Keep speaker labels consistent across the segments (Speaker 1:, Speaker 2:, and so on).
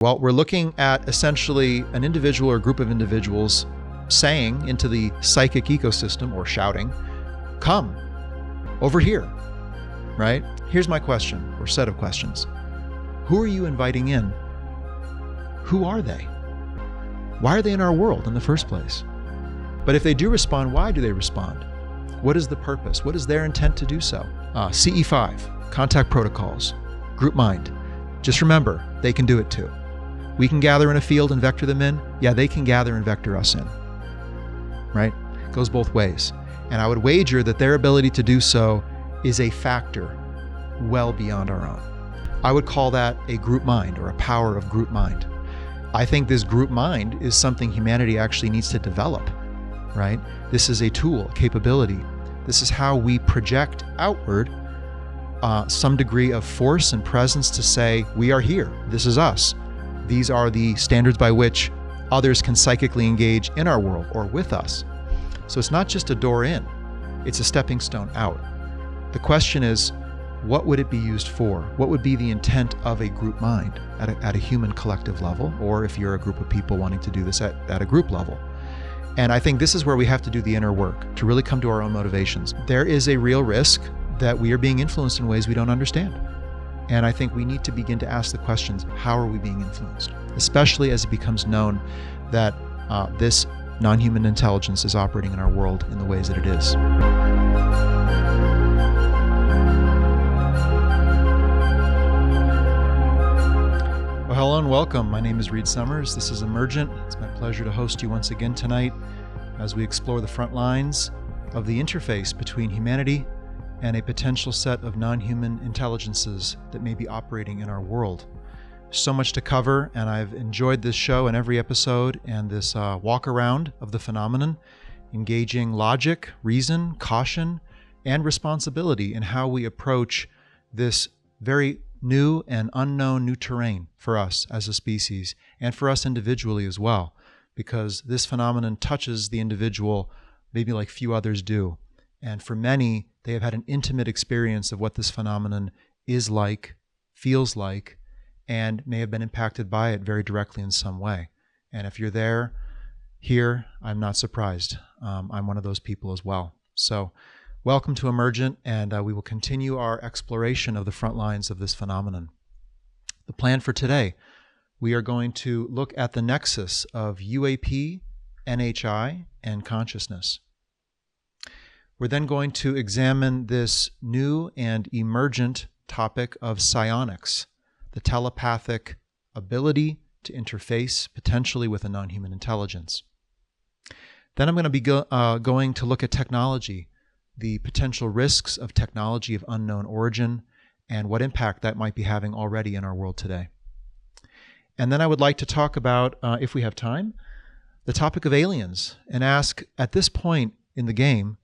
Speaker 1: Well, we're looking at essentially an individual or group of individuals saying into the psychic ecosystem, or shouting, come over here, right? Here's my question, or set of questions. Who are you inviting in? Who are they? Why are they in our world in the first place? But if they do respond, why do they respond? What is the purpose? What is their intent to do so? CE5, contact protocols, group mind. Just remember, they can do it too. We can gather in a field and vector them in. Yeah, they can gather and vector us in, right? It goes both ways. And I would wager that their ability to do so is a factor well beyond our own. I would call that a group mind, or a power of group mind. I think this group mind is something humanity actually needs to develop, right? This is a tool, a capability. This is how we project outward some degree of force and presence to say, we are here, this is us. These are the standards by which others can psychically engage in our world or with us. So it's not just a door in, it's a stepping stone out. The question is, what would it be used for? What would be the intent of a group mind at a human collective level, or if you're a group of people wanting to do this at a group level? And I think this is where we have to do the inner work to really come to our own motivations. There is a real risk that we are being influenced in ways we don't understand. And I think we need to begin to ask the questions, how are we being influenced? Especially as it becomes known that this non-human intelligence is operating in our world in the ways that it is. Well, hello and welcome. My name is Reed Summers. This is Emergent. It's my pleasure to host you once again tonight as we explore the front lines of the interface between humanity and a potential set of non-human intelligences that may be operating in our world. So much to cover, and I've enjoyed this show and every episode and this walk around of the phenomenon, engaging logic, reason, caution, and responsibility in how we approach this very new and unknown new terrain for us as a species, and for us individually as well, because this phenomenon touches the individual maybe like few others do. And for many, they have had an intimate experience of what this phenomenon is like, feels like, and may have been impacted by it very directly in some way. And if you're here, I'm not surprised. I'm one of those people as well. So welcome to Emergent, and we will continue our exploration of the front lines of this phenomenon. The plan for today, we are going to look at the nexus of UAP, NHI, and consciousness. We're then going to examine this new and emergent topic of psionics, the telepathic ability to interface potentially with a non-human intelligence. Then I'm going to be going to look at technology, the potential risks of technology of unknown origin, and what impact that might be having already in our world today. And then I would like to talk about, if we have time, the topic of aliens, and ask, at this point in the game,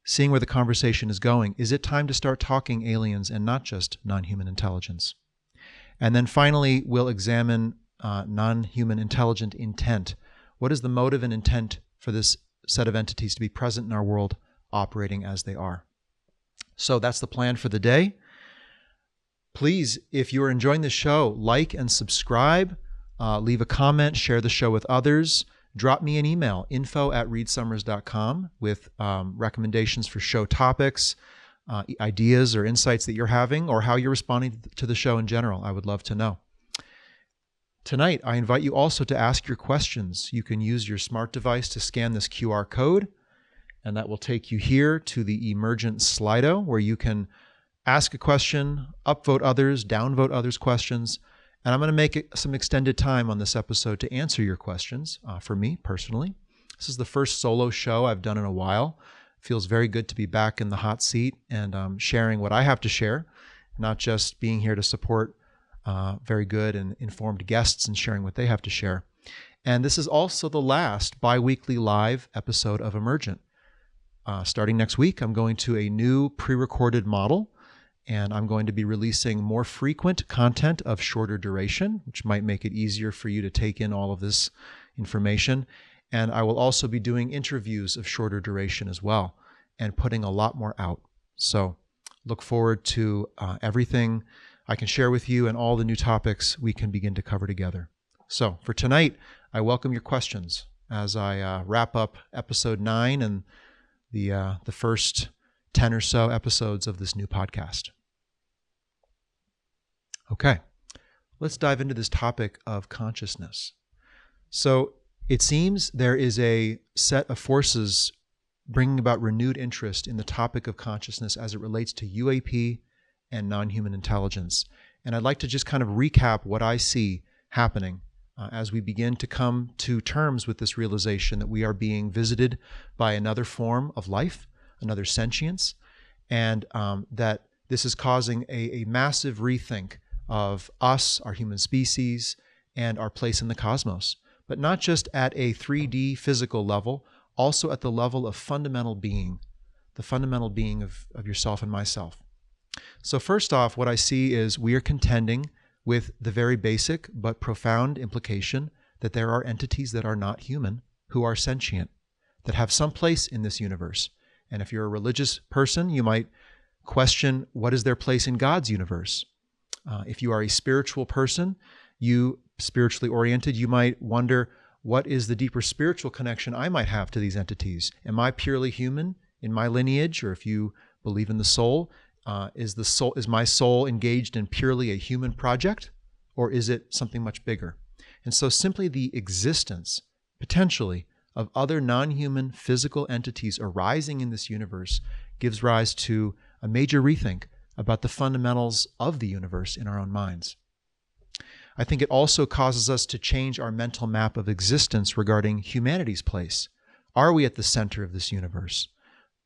Speaker 1: seeing where the conversation is going, is it time to start talking aliens and not just non-human intelligence? And then finally, we'll examine non-human intelligent intent. What is the motive and intent for this set of entities to be present in our world, operating as they are? So that's the plan for the day. Please, if you are enjoying the show, like and subscribe, leave a comment, share the show with others. Drop me an email, info@reedsummers.com, with recommendations for show topics, ideas or insights that you're having, or how you're responding to the show in general. I would love to know. Tonight, I invite you also to ask your questions. You can use your smart device to scan this QR code, and that will take you here to the Emergent Slido, where you can ask a question, upvote others, downvote others' questions. And I'm going to make some extended time on this episode to answer your questions for me personally. This is the first solo show I've done in a while. It feels very good to be back in the hot seat and sharing what I have to share, not just being here to support very good and informed guests and sharing what they have to share. And this is also the last bi-weekly live episode of Emergent. Starting next week, I'm going to a new pre-recorded model, and I'm going to be releasing more frequent content of shorter duration, which might make it easier for you to take in all of this information. And I will also be doing interviews of shorter duration as well, and putting a lot more out. So look forward to everything I can share with you and all the new topics we can begin to cover together. So for tonight, I welcome your questions as I wrap up episode 9 and the first 10 or so episodes of this new podcast. Okay, let's dive into this topic of consciousness. So it seems there is a set of forces bringing about renewed interest in the topic of consciousness as it relates to UAP and non-human intelligence. And I'd like to just kind of recap what I see happening as we begin to come to terms with this realization that we are being visited by another form of life, another sentience, and that this is causing a massive rethink of us, our human species, and our place in the cosmos. But not just at a 3D physical level, also at the level of fundamental being, the fundamental being of yourself and myself. So first off, what I see is we are contending with the very basic but profound implication that there are entities that are not human, who are sentient, that have some place in this universe. And if you're a religious person, you might question, what is their place in God's universe? If you are a spiritual person, you spiritually oriented, you might wonder, what is the deeper spiritual connection I might have to these entities? Am I purely human in my lineage? Or if you believe in the soul, is my soul engaged in purely a human project, or is it something much bigger? And so simply the existence, potentially, of other non-human physical entities arising in this universe gives rise to a major rethink about the fundamentals of the universe in our own minds. I think it also causes us to change our mental map of existence regarding humanity's place. Are we at the center of this universe?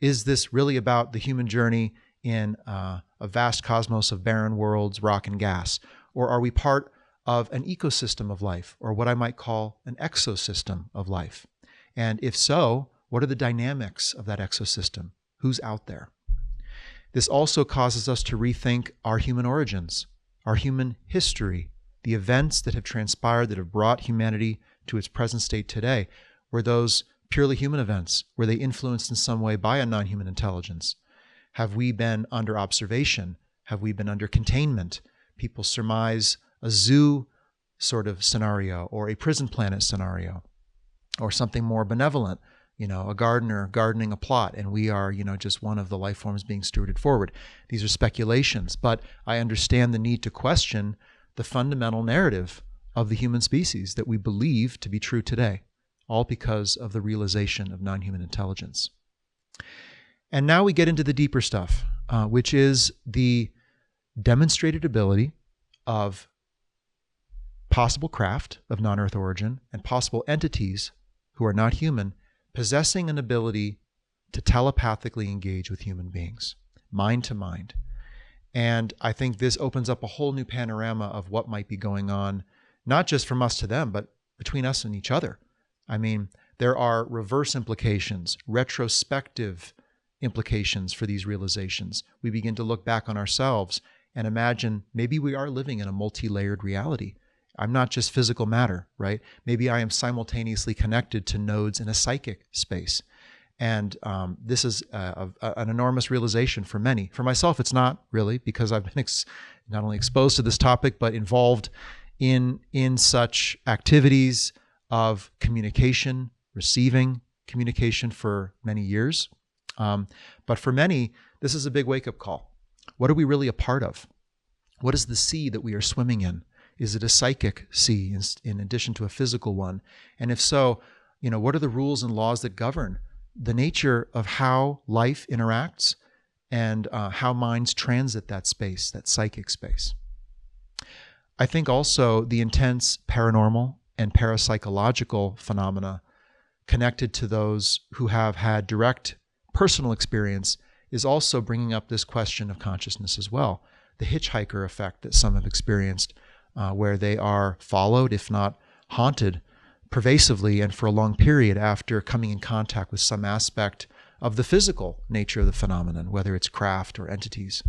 Speaker 1: Is this really about the human journey in a vast cosmos of barren worlds, rock and gas? Or are we part of an ecosystem of life, or what I might call an exosystem of life? And if so, what are the dynamics of that exosystem? Who's out there? This also causes us to rethink our human origins, our human history, the events that have transpired that have brought humanity to its present state today. Were those purely human events? Were they influenced in some way by a non-human intelligence? Have we been under observation? Have we been under containment? People surmise a zoo sort of scenario, or a prison planet scenario, or something more benevolent, a gardener gardening a plot, and we are, just one of the life forms being stewarded forward. These are speculations, but I understand the need to question the fundamental narrative of the human species that we believe to be true today, all because of the realization of non-human intelligence. And now we get into the deeper stuff, which is the demonstrated ability of possible craft of non-Earth origin and possible entities who are not human possessing an ability to telepathically engage with human beings, mind to mind. And I think this opens up a whole new panorama of what might be going on, not just from us to them, but between us and each other. I mean, there are reverse implications, retrospective implications for these realizations. We begin to look back on ourselves and imagine maybe we are living in a multi-layered reality. I'm not just physical matter, right? Maybe I am simultaneously connected to nodes in a psychic space. And this is an enormous realization for many. For myself, it's not really, because I've been not only exposed to this topic, but involved in such activities of communication, receiving communication for many years. But for many, this is a big wake-up call. What are we really a part of? What is the sea that we are swimming in? Is it a psychic sea in addition to a physical one? And if so, what are the rules and laws that govern the nature of how life interacts and how minds transit that space, that psychic space? I think also the intense paranormal and parapsychological phenomena connected to those who have had direct personal experience is also bringing up this question of consciousness as well. The hitchhiker effect that some have experienced, where they are followed, if not haunted, pervasively and for a long period after coming in contact with some aspect of the physical nature of the phenomenon, whether it's craft or entities.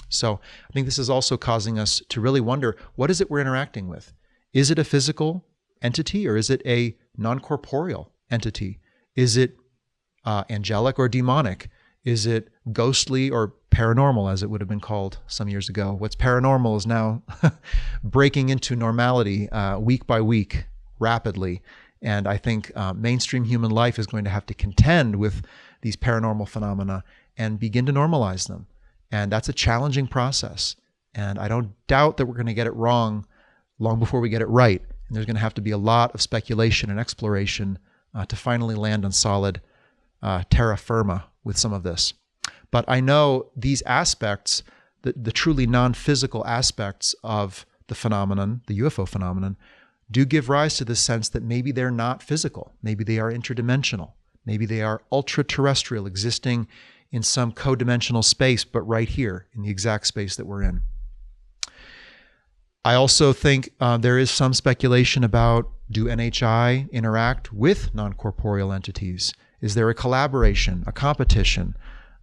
Speaker 1: So I think this is also causing us to really wonder, what is it we're interacting with? Is it a physical entity, or is it a non-corporeal entity? Is it angelic or demonic? Is it ghostly or paranormal, as it would have been called some years ago? What's paranormal is now breaking into normality week by week, rapidly. And I think mainstream human life is going to have to contend with these paranormal phenomena and begin to normalize them. And that's a challenging process. And I don't doubt that we're going to get it wrong long before we get it right. And there's going to have to be a lot of speculation and exploration to finally land on solid terra firma with some of this. But I know these aspects, the truly non-physical aspects of the phenomenon, the UFO phenomenon, do give rise to the sense that maybe they're not physical. Maybe they are interdimensional. Maybe they are ultra-terrestrial, existing in some codimensional space, but right here in the exact space that we're in. I also think there is some speculation about, do NHI interact with non-corporeal entities? Is there a collaboration, a competition?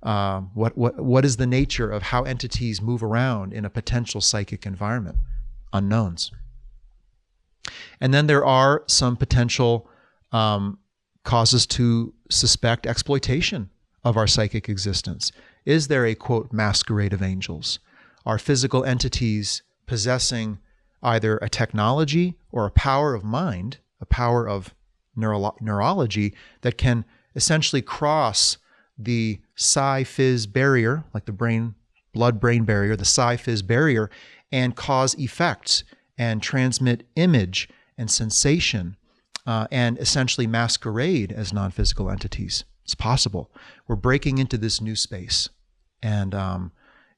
Speaker 1: What is the nature of how entities move around in a potential psychic environment? Unknowns. And then there are some potential causes to suspect exploitation of our psychic existence. Is there a, quote, masquerade of angels? Are physical entities possessing either a technology or a power of mind, a power of neurology that can essentially cross the psi-phys barrier, like the blood-brain barrier, the psi-phys barrier, and cause effects and transmit image and sensation and essentially masquerade as non-physical entities? It's possible. We're breaking into this new space, and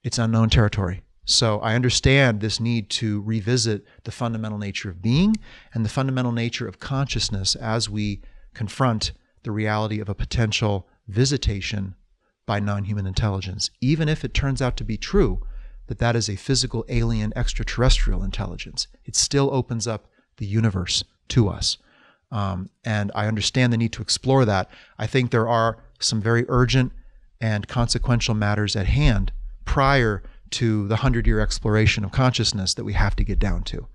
Speaker 1: it's unknown territory. So I understand this need to revisit the fundamental nature of being and the fundamental nature of consciousness as we confront the reality of a potential visitation by non-human intelligence, even if it turns out to be true that that is a physical alien extraterrestrial intelligence. It still opens up the universe to us. And I understand the need to explore that. I think there are some very urgent and consequential matters at hand prior to the 100-year exploration of consciousness that we have to get down to.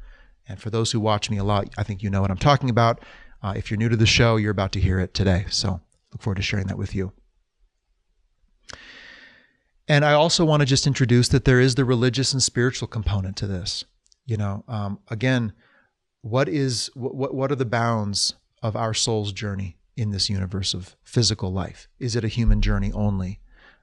Speaker 1: And for those who watch me a lot, I think you know what I'm talking about. If you're new to the show, you're about to hear it today. So look forward to sharing that with you. And I also want to just introduce that there is the religious and spiritual component to this. Again, what are the bounds of our soul's journey in this universe of physical life? Is it a human journey only?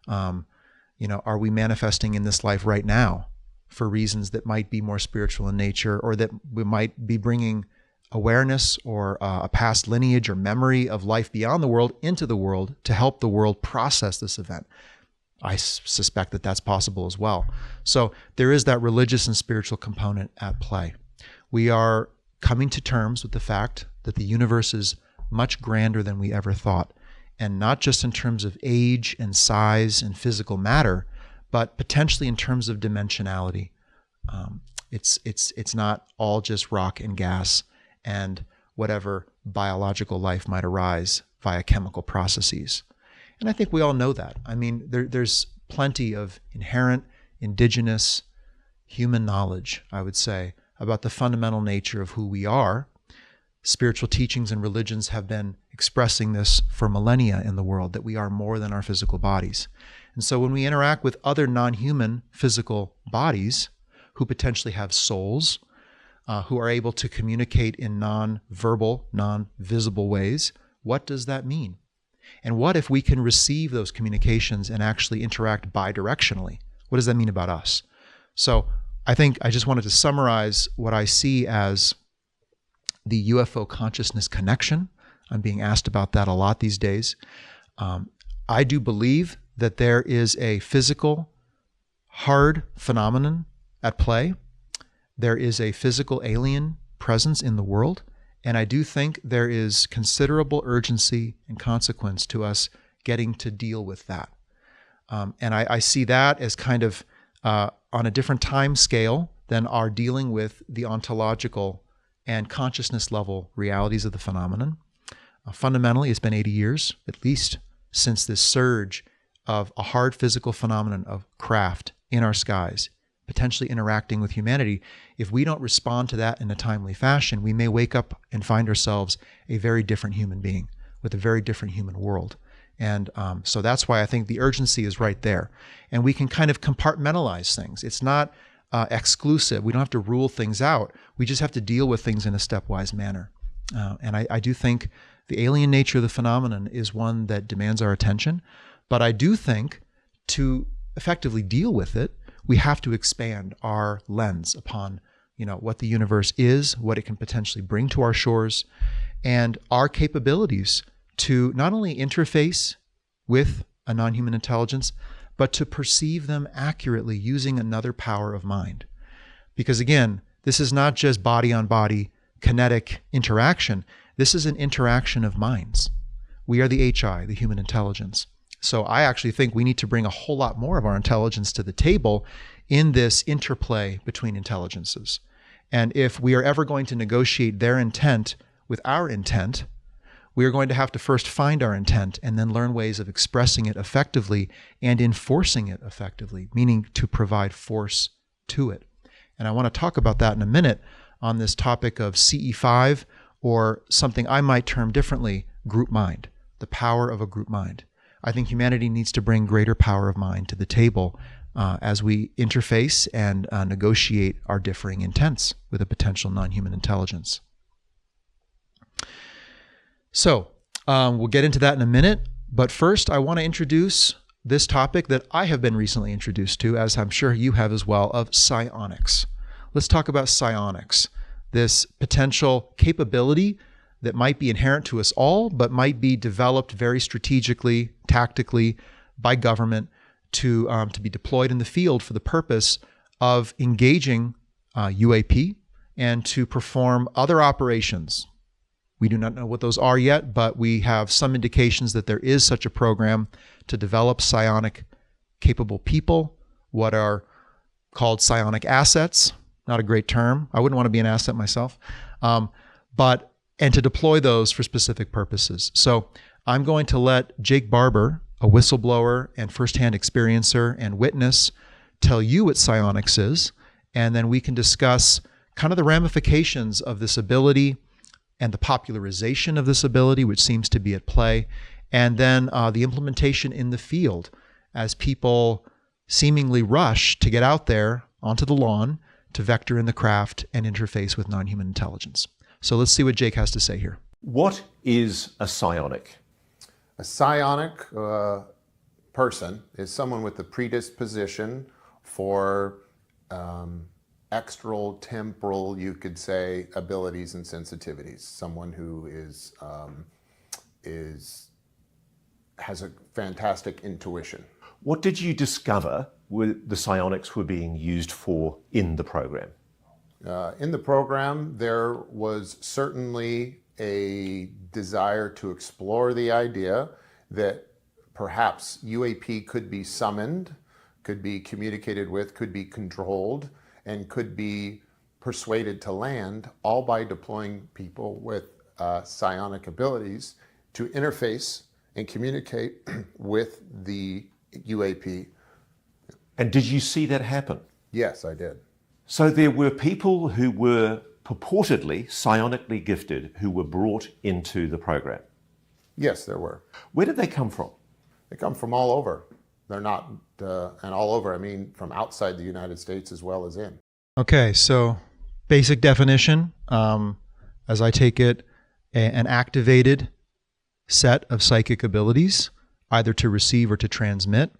Speaker 1: Are we manifesting in this life right now for reasons that might be more spiritual in nature, or that we might be bringing awareness or a past lineage or memory of life beyond the world into the world to help the world process this event? I suspect that that's possible as well. So there is that religious and spiritual component at play. We are coming to terms with the fact that the universe is much grander than we ever thought, and not just in terms of age and size and physical matter, but potentially in terms of dimensionality. It's not all just rock and gas and whatever biological life might arise via chemical processes. And I think we all know that. I mean, there's plenty of inherent, indigenous human knowledge, I would say, about the fundamental nature of who we are. Spiritual teachings and religions have been expressing this for millennia in the world, that we are more than our physical bodies. And so when we interact with other non-human physical bodies who potentially have souls, who are able to communicate in non-verbal, non-visible ways, what does that mean? And what if we can receive those communications and actually interact bidirectionally? What does that mean about us? So I think I just wanted to summarize what I see as the UFO consciousness connection. I'm being asked about that a lot these days. I do believe that there is a physical, hard phenomenon at play. There is a physical alien presence in the world. And I do think there is considerable urgency and consequence to us getting to deal with that. And I see that as kind of on a different time scale than our dealing with the ontological and consciousness level realities of the phenomenon. Fundamentally, it's been 80 years, at least, since this surge of a hard physical phenomenon of craft in our skies, potentially interacting with humanity. If we don't respond to that in a timely fashion, we may wake up and find ourselves a very different human being with a very different human world. And so that's why I think the urgency is right there. And we can kind of compartmentalize things. It's not exclusive. We don't have to rule things out. We just have to deal with things in a stepwise manner. And I do think the alien nature of the phenomenon is one that demands our attention. But I do think to effectively deal with it, we have to expand our lens upon, what the universe is, what it can potentially bring to our shores, and our capabilities to not only interface with a non-human intelligence, but to perceive them accurately using another power of mind. Because again, this is not just body-on-body kinetic interaction. This is an interaction of minds. We are the HI, the human intelligence. So I actually think we need to bring a whole lot more of our intelligence to the table in this interplay between intelligences. And if we are ever going to negotiate their intent with our intent, we are going to have to first find our intent and then learn ways of expressing it effectively and enforcing it effectively, meaning to provide force to it. And I want to talk about that in a minute on this topic of CE5, or something I might term differently, group mind, the power of a group mind. I think humanity needs to bring greater power of mind to the table as we interface and negotiate our differing intents with a potential non-human intelligence. So we'll get into that in a minute, but first I want to introduce this topic that I have been recently introduced to, as I'm sure you have as well, of psionics. Let's talk about psionics, this potential capability that might be inherent to us all, but might be developed very strategically, tactically by government to be deployed in the field for the purpose of engaging UAP and to perform other operations. We do not know what those are yet, but we have some indications that there is such a program to develop psionic capable people, what are called psionic assets. Not a great term. I wouldn't want to be an asset myself. And to deploy those for specific purposes. So I'm going to let Jake Barber, a whistleblower and firsthand experiencer and witness, tell you what psionics is, and then we can discuss kind of the ramifications of this ability and the popularization of this ability, which seems to be at play, and then the implementation in the field as people seemingly rush to get out there onto the lawn to vector in the craft and interface with non-human intelligence. So let's see what Jake has to say here.
Speaker 2: What is a psionic?
Speaker 3: A psionic person is someone with a predisposition for extral, temporal, you could say, abilities and sensitivities. Someone who has a fantastic intuition.
Speaker 2: What did you discover the psionics were being used for in the program?
Speaker 3: In the program, there was certainly a desire to explore the idea that perhaps UAP could be summoned, could be communicated with, could be controlled, and could be persuaded to land, all by deploying people with psionic abilities to interface and communicate with the UAP.
Speaker 2: And did you see that happen?
Speaker 3: Yes, I did.
Speaker 2: So there were people who were purportedly psionically gifted who were brought into the program?
Speaker 3: Yes, there were.
Speaker 2: Where did they come from?
Speaker 3: They come from all over. They're not, and all over, I mean from outside the United States as well as in.
Speaker 1: Okay, so basic definition, as I take it, an activated set of psychic abilities, either to receive or to transmit,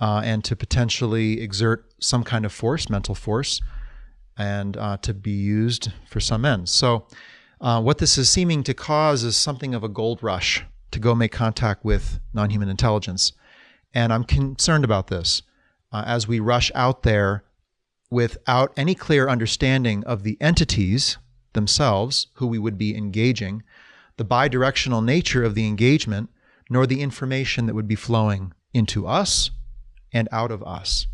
Speaker 1: and to potentially exert some kind of force, mental force, and to be used for some ends. So what this is seeming to cause is something of a gold rush to go make contact with non-human intelligence. And I'm concerned about this as we rush out there without any clear understanding of the entities themselves who we would be engaging, the bidirectional nature of the engagement, nor the information that would be flowing into us and out of us.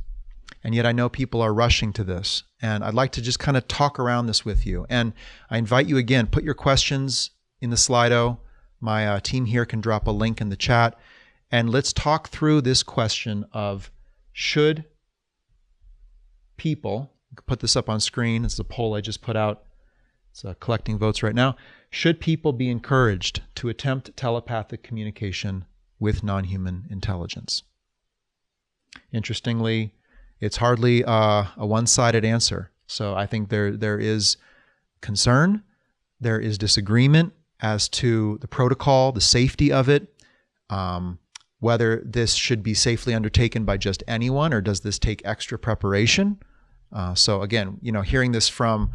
Speaker 1: And yet I know people are rushing to this. And I'd like to just kind of talk around this with you. And I invite you again, put your questions in the Slido. My team here can drop a link in the chat. And let's talk through this question of should people, put this up on screen, it's a poll I just put out, it's collecting votes right now, should people be encouraged to attempt telepathic communication with non-human intelligence. Interestingly, it's hardly a one-sided answer. So I think there is concern, there is disagreement as to the protocol, the safety of it, whether this should be safely undertaken by just anyone, or does this take extra preparation? So again, hearing this from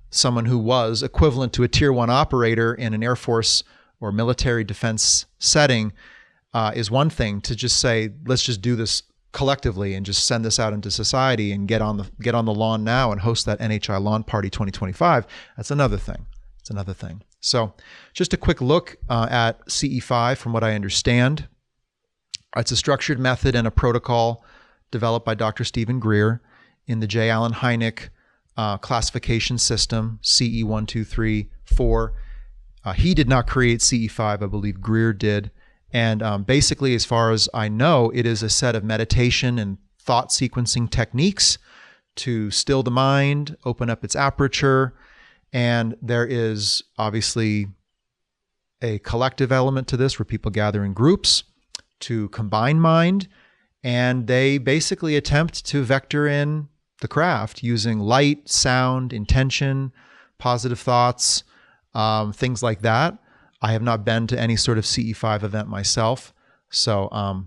Speaker 1: someone who was equivalent to a tier 1 operator in an Air Force or military defense setting is one thing. To just say, let's just do this collectively and just send this out into society and get on the lawn now and host that NHI Lawn Party 2025. That's another thing. It's another thing. So just a quick look at CE5 from what I understand. It's a structured method and a protocol developed by Dr. Stephen Greer in the J. Allen Hynek classification system, CE 1, 2, 3, 4. He did not create CE5, I believe Greer did. And basically, as far as I know, it is a set of meditation and thought sequencing techniques to still the mind, open up its aperture. And there is obviously a collective element to this where people gather in groups to combine mind. And they basically attempt to vector in the craft using light, sound, intention, positive thoughts, things like that. I have not been to any sort of CE5 event myself. So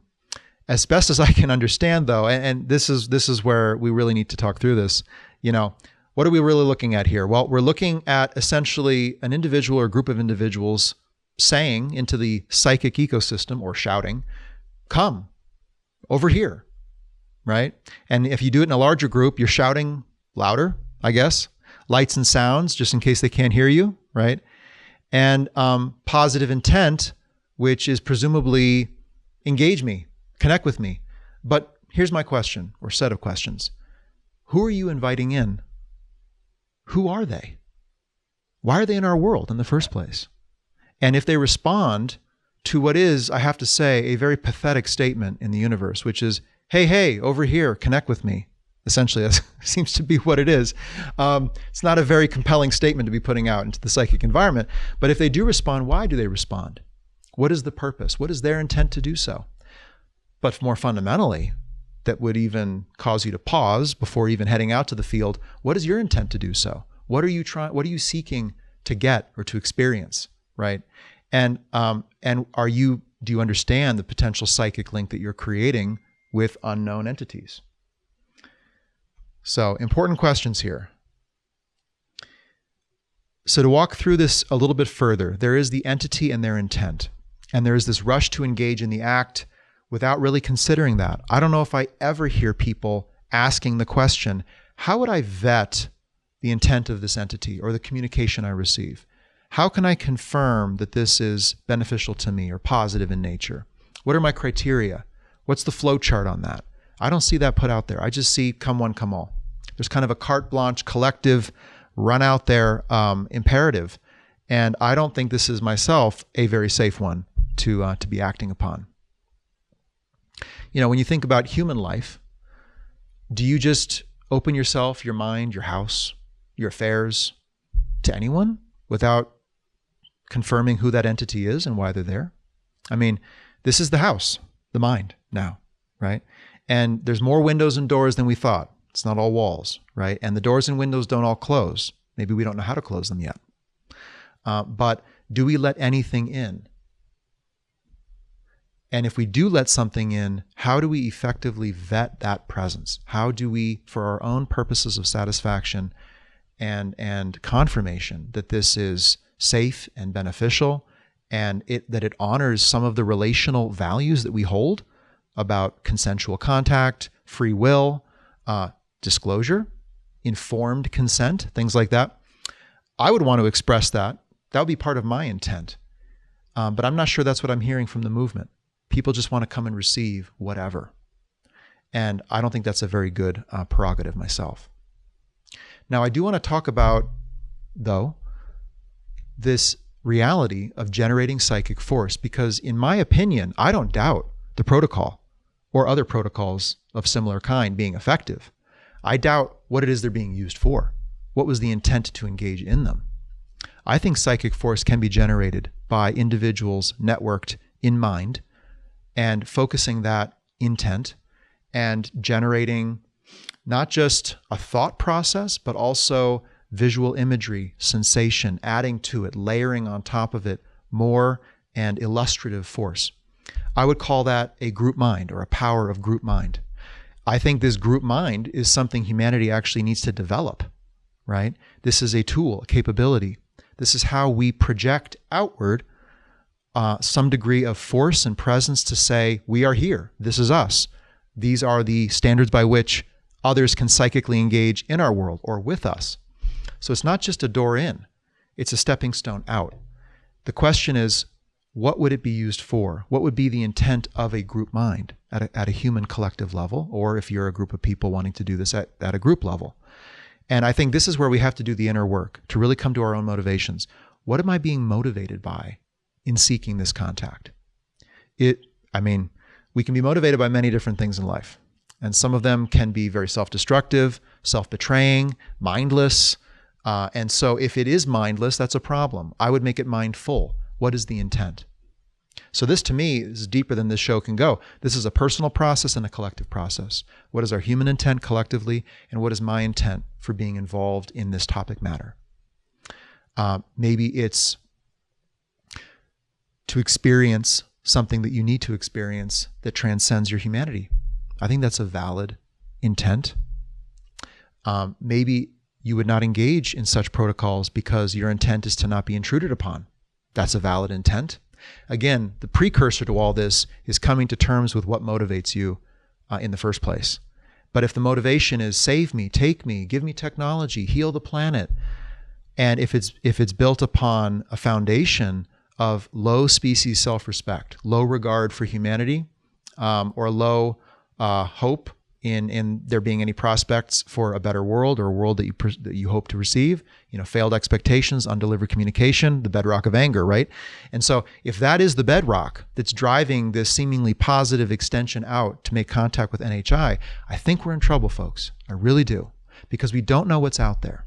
Speaker 1: as best as I can understand, though, and this is where we really need to talk through this, what are we really looking at here? Well, we're looking at essentially an individual or group of individuals saying into the psychic ecosystem, or shouting, come over here, right? And if you do it in a larger group, you're shouting louder, I guess, lights and sounds, just in case they can't hear you, right? And positive intent, which is presumably engage me, connect with me. But here's my question, or set of questions. Who are you inviting in? Who are they? Why are they in our world in the first place? And if they respond to what is, I have to say, a very pathetic statement in the universe, which is, hey, over here, connect with me. Essentially, that seems to be what it is. It's not a very compelling statement to be putting out into the psychic environment. But if they do respond, why do they respond? What is the purpose? What is their intent to do so? But more fundamentally, that would even cause you to pause before even heading out to the field. What is your intent to do so? What are you seeking to get or to experience, right? And do you understand the potential psychic link that you're creating with unknown entities? So, important questions here. So to walk through this a little bit further, there is the entity and their intent. And there is this rush to engage in the act without really considering that. I don't know if I ever hear people asking the question, how would I vet the intent of this entity or the communication I receive? How can I confirm that this is beneficial to me or positive in nature? What are my criteria? What's the flow chart on that? I don't see that put out there. I just see come one, come all. There's kind of a carte blanche, collective, run out there imperative. And I don't think this is myself a very safe one to be acting upon. When you think about human life, do you just open yourself, your mind, your house, your affairs to anyone without confirming who that entity is and why they're there? I mean, this is the house, the mind now, right? And there's more windows and doors than we thought. It's not all walls, right? And the doors and windows don't all close. Maybe we don't know how to close them yet. But do we let anything in? And if we do let something in, how do we effectively vet that presence? How do we, for our own purposes of satisfaction and confirmation that this is safe and beneficial, and that it honors some of the relational values that we hold about consensual contact, free will, disclosure, informed consent, things like that? I would want to express that. That would be part of my intent. But I'm not sure that's what I'm hearing from the movement. People just want to come and receive whatever. And I don't think that's a very good prerogative myself. Now, I do want to talk about, though, this reality of generating psychic force, because in my opinion, I don't doubt the protocol or other protocols of similar kind being effective. I doubt what it is they're being used for. What was the intent to engage in them? I think psychic force can be generated by individuals networked in mind and focusing that intent and generating not just a thought process, but also visual imagery, sensation, adding to it, layering on top of it more and illustrative force. I would call that a group mind or a power of group mind. I think this group mind is something humanity actually needs to develop, right? This is a tool, a capability. This is how we project outward some degree of force and presence to say, we are here, this is us. These are the standards by which others can psychically engage in our world or with us. So it's not just a door in, it's a stepping stone out. The question is, what would it be used for? What would be the intent of a group mind at a human collective level, or if you're a group of people wanting to do this at a group level? And I think this is where we have to do the inner work to really come to our own motivations. What am I being motivated by in seeking this contact? We can be motivated by many different things in life. And some of them can be very self-destructive, self-betraying, mindless. And so if it is mindless, that's a problem. I would make it mindful. What is the intent? So this, to me, is deeper than this show can go. This is a personal process and a collective process. What is our human intent collectively, and what is my intent for being involved in this topic matter? Maybe it's to experience something that you need to experience that transcends your humanity. I think that's a valid intent. Maybe you would not engage in such protocols because your intent is to not be intruded upon. That's a valid intent. Again, the precursor to all this is coming to terms with what motivates you in the first place. But if the motivation is save me, take me, give me technology, heal the planet, and if it's built upon a foundation of low species self-respect, low regard for humanity, or low hope in there being any prospects for a better world or a world that you hope to receive, failed expectations, undelivered communication, the bedrock of anger, right? And so if that is the bedrock that's driving this seemingly positive extension out to make contact with NHI, I think we're in trouble, folks. I really do, because we don't know what's out there.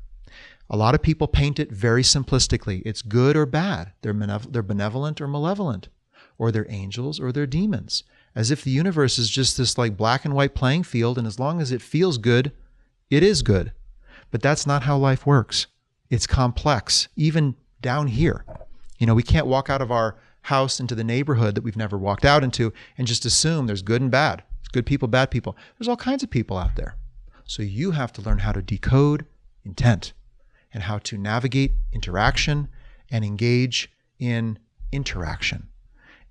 Speaker 1: A lot of people paint it very simplistically. It's good or bad. They're benevolent or malevolent, or they're angels or they're demons, as if the universe is just this like black and white playing field, and as long as it feels good, it is good. But that's not how life works. It's complex, even down here. We can't walk out of our house into the neighborhood that we've never walked out into and just assume there's good and bad. There's good people, bad people. There's all kinds of people out there. So you have to learn how to decode intent and how to navigate interaction and engage in interaction.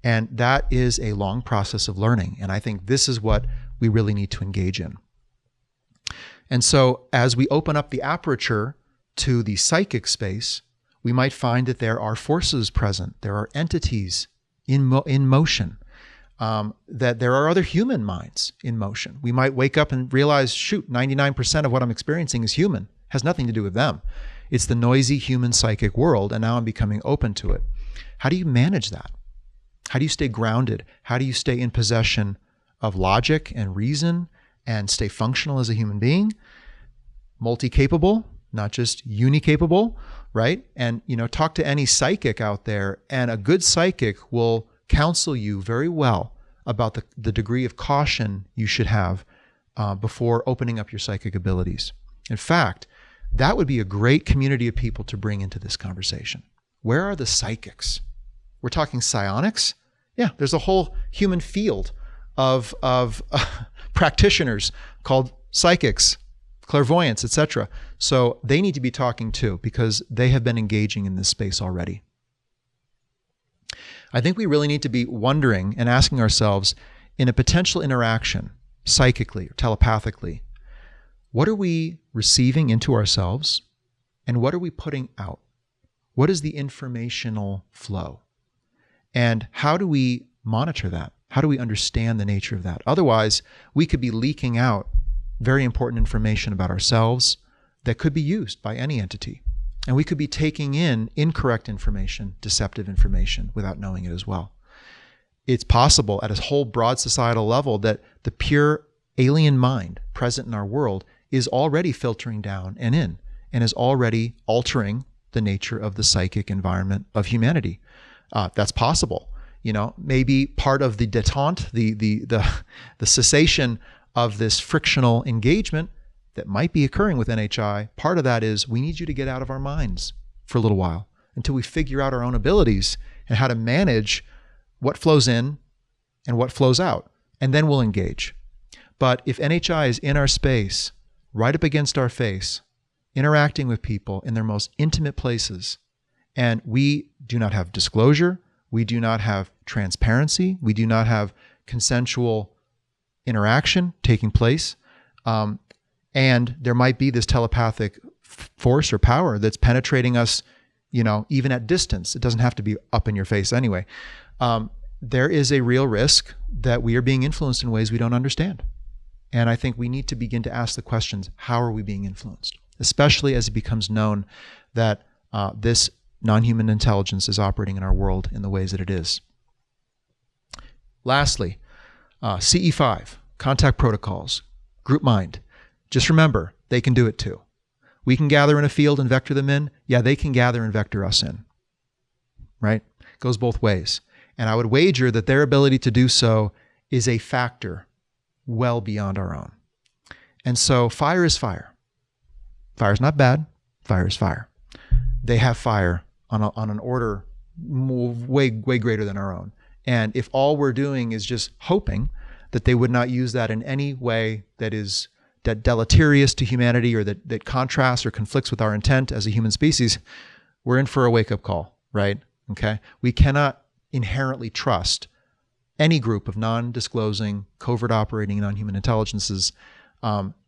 Speaker 1: And that is a long process of learning. And I think this is what we really need to engage in. And so as we open up the aperture to the psychic space, we might find that there are forces present. There are entities in motion, that there are other human minds in motion. We might wake up and realize, shoot, 99% of what I'm experiencing is human. It has nothing to do with them. It's the noisy human psychic world, and now I'm becoming open to it. How do you manage that? How do you stay grounded? How do you stay in possession of logic and reason and stay functional as a human being? Multi-capable, not just uni-capable, right? And, talk to any psychic out there, and a good psychic will counsel you very well about the degree of caution you should have before opening up your psychic abilities. In fact, that would be a great community of people to bring into this conversation. Where are the psychics? We're talking psionics? Yeah, there's a whole human field of practitioners called psychics, clairvoyants, etc. So they need to be talking too, because they have been engaging in this space already. I think we really need to be wondering and asking ourselves, in a potential interaction, psychically or telepathically, what are we receiving into ourselves, and what are we putting out? What is the informational flow? And how do we monitor that? How do we understand the nature of that? Otherwise, we could be leaking out very important information about ourselves that could be used by any entity. And we could be taking in incorrect information, deceptive information, without knowing it as well. It's possible at a whole broad societal level that the pure alien mind present in our world is already filtering down and in, and is already altering the nature of the psychic environment of humanity. That's possible. maybe part of the detente, the cessation of this frictional engagement that might be occurring with NHI, part of that is we need you to get out of our minds for a little while until we figure out our own abilities and how to manage what flows in and what flows out, and then we'll engage. But if NHI is in our space, right up against our face, interacting with people in their most intimate places, and we do not have disclosure, we do not have transparency, we do not have consensual interaction taking place, and there might be this telepathic force or power that's penetrating us, even at distance. It doesn't have to be up in your face anyway. There is a real risk that we are being influenced in ways we don't understand. And I think we need to begin to ask the questions, how are we being influenced? Especially as it becomes known that this non-human intelligence is operating in our world in the ways that it is. Lastly, CE5, contact protocols, group mind. Just remember, they can do it too. We can gather in a field and vector them in. Yeah, they can gather and vector us in, right? Goes both ways. And I would wager that their ability to do so is a factor well beyond our own. And so fire is fire. Fire is not bad. Fire is fire. They have fire on an order way greater than our own. And if all we're doing is just hoping that they would not use that in any way that is deleterious to humanity or that contrasts or conflicts with our intent as a human species, we're in for a wake-up call, right? Okay? We cannot inherently trust any group of non-disclosing, covert operating non-human intelligences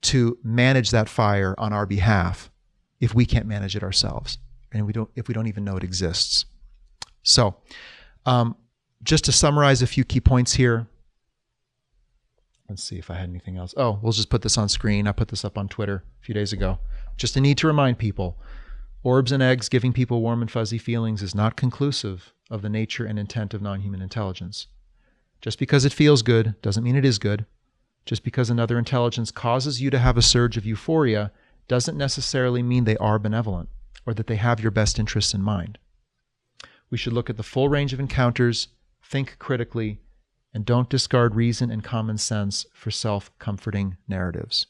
Speaker 1: to manage that fire on our behalf if we can't manage it ourselves and if we don't even know it exists. So just to summarize a few key points here. Let's see if I had anything else. Oh, we'll just put this on screen. I put this up on Twitter a few days ago. Just a need to remind people, orbs and eggs giving people warm and fuzzy feelings is not conclusive of the nature and intent of non-human intelligence. Just because it feels good doesn't mean it is good. Just because another intelligence causes you to have a surge of euphoria doesn't necessarily mean they are benevolent or that they have your best interests in mind. We should look at the full range of encounters, think critically, and don't discard reason and common sense for self-comforting narratives.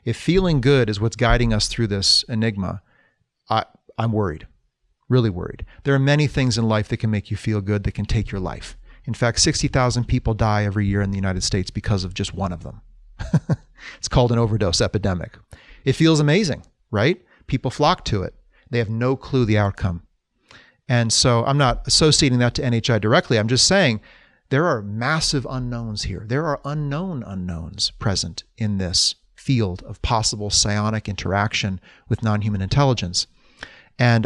Speaker 1: If feeling good is what's guiding us through this enigma, I'm worried, really worried. There are many things in life that can make you feel good, that can take your life. In fact, 60,000 people die every year in the United States because of just one of them. It's called an overdose epidemic. It feels amazing, right? People flock to it. They have no clue the outcome. And so I'm not associating that to NHI directly. I'm just saying there are massive unknowns here. There are unknown unknowns present in this field of possible psionic interaction with non-human intelligence. And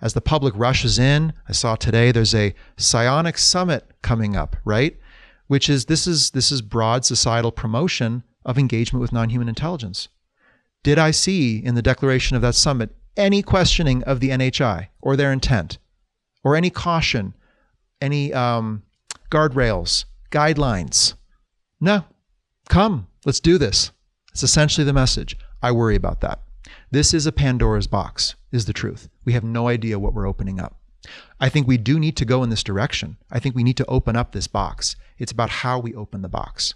Speaker 1: as the public rushes in, I saw today there's a Psionics summit coming up, right? This is broad societal promotion of engagement with non-human intelligence. Did I see in the declaration of that summit any questioning of the NHI or their intent, or any caution, any guardrails, guidelines? No. Come, let's do this. It's essentially the message. I worry about that. This is a Pandora's box, is the truth. We have no idea what we're opening up. I think we do need to go in this direction. I think we need to open up this box. It's about how we open the box.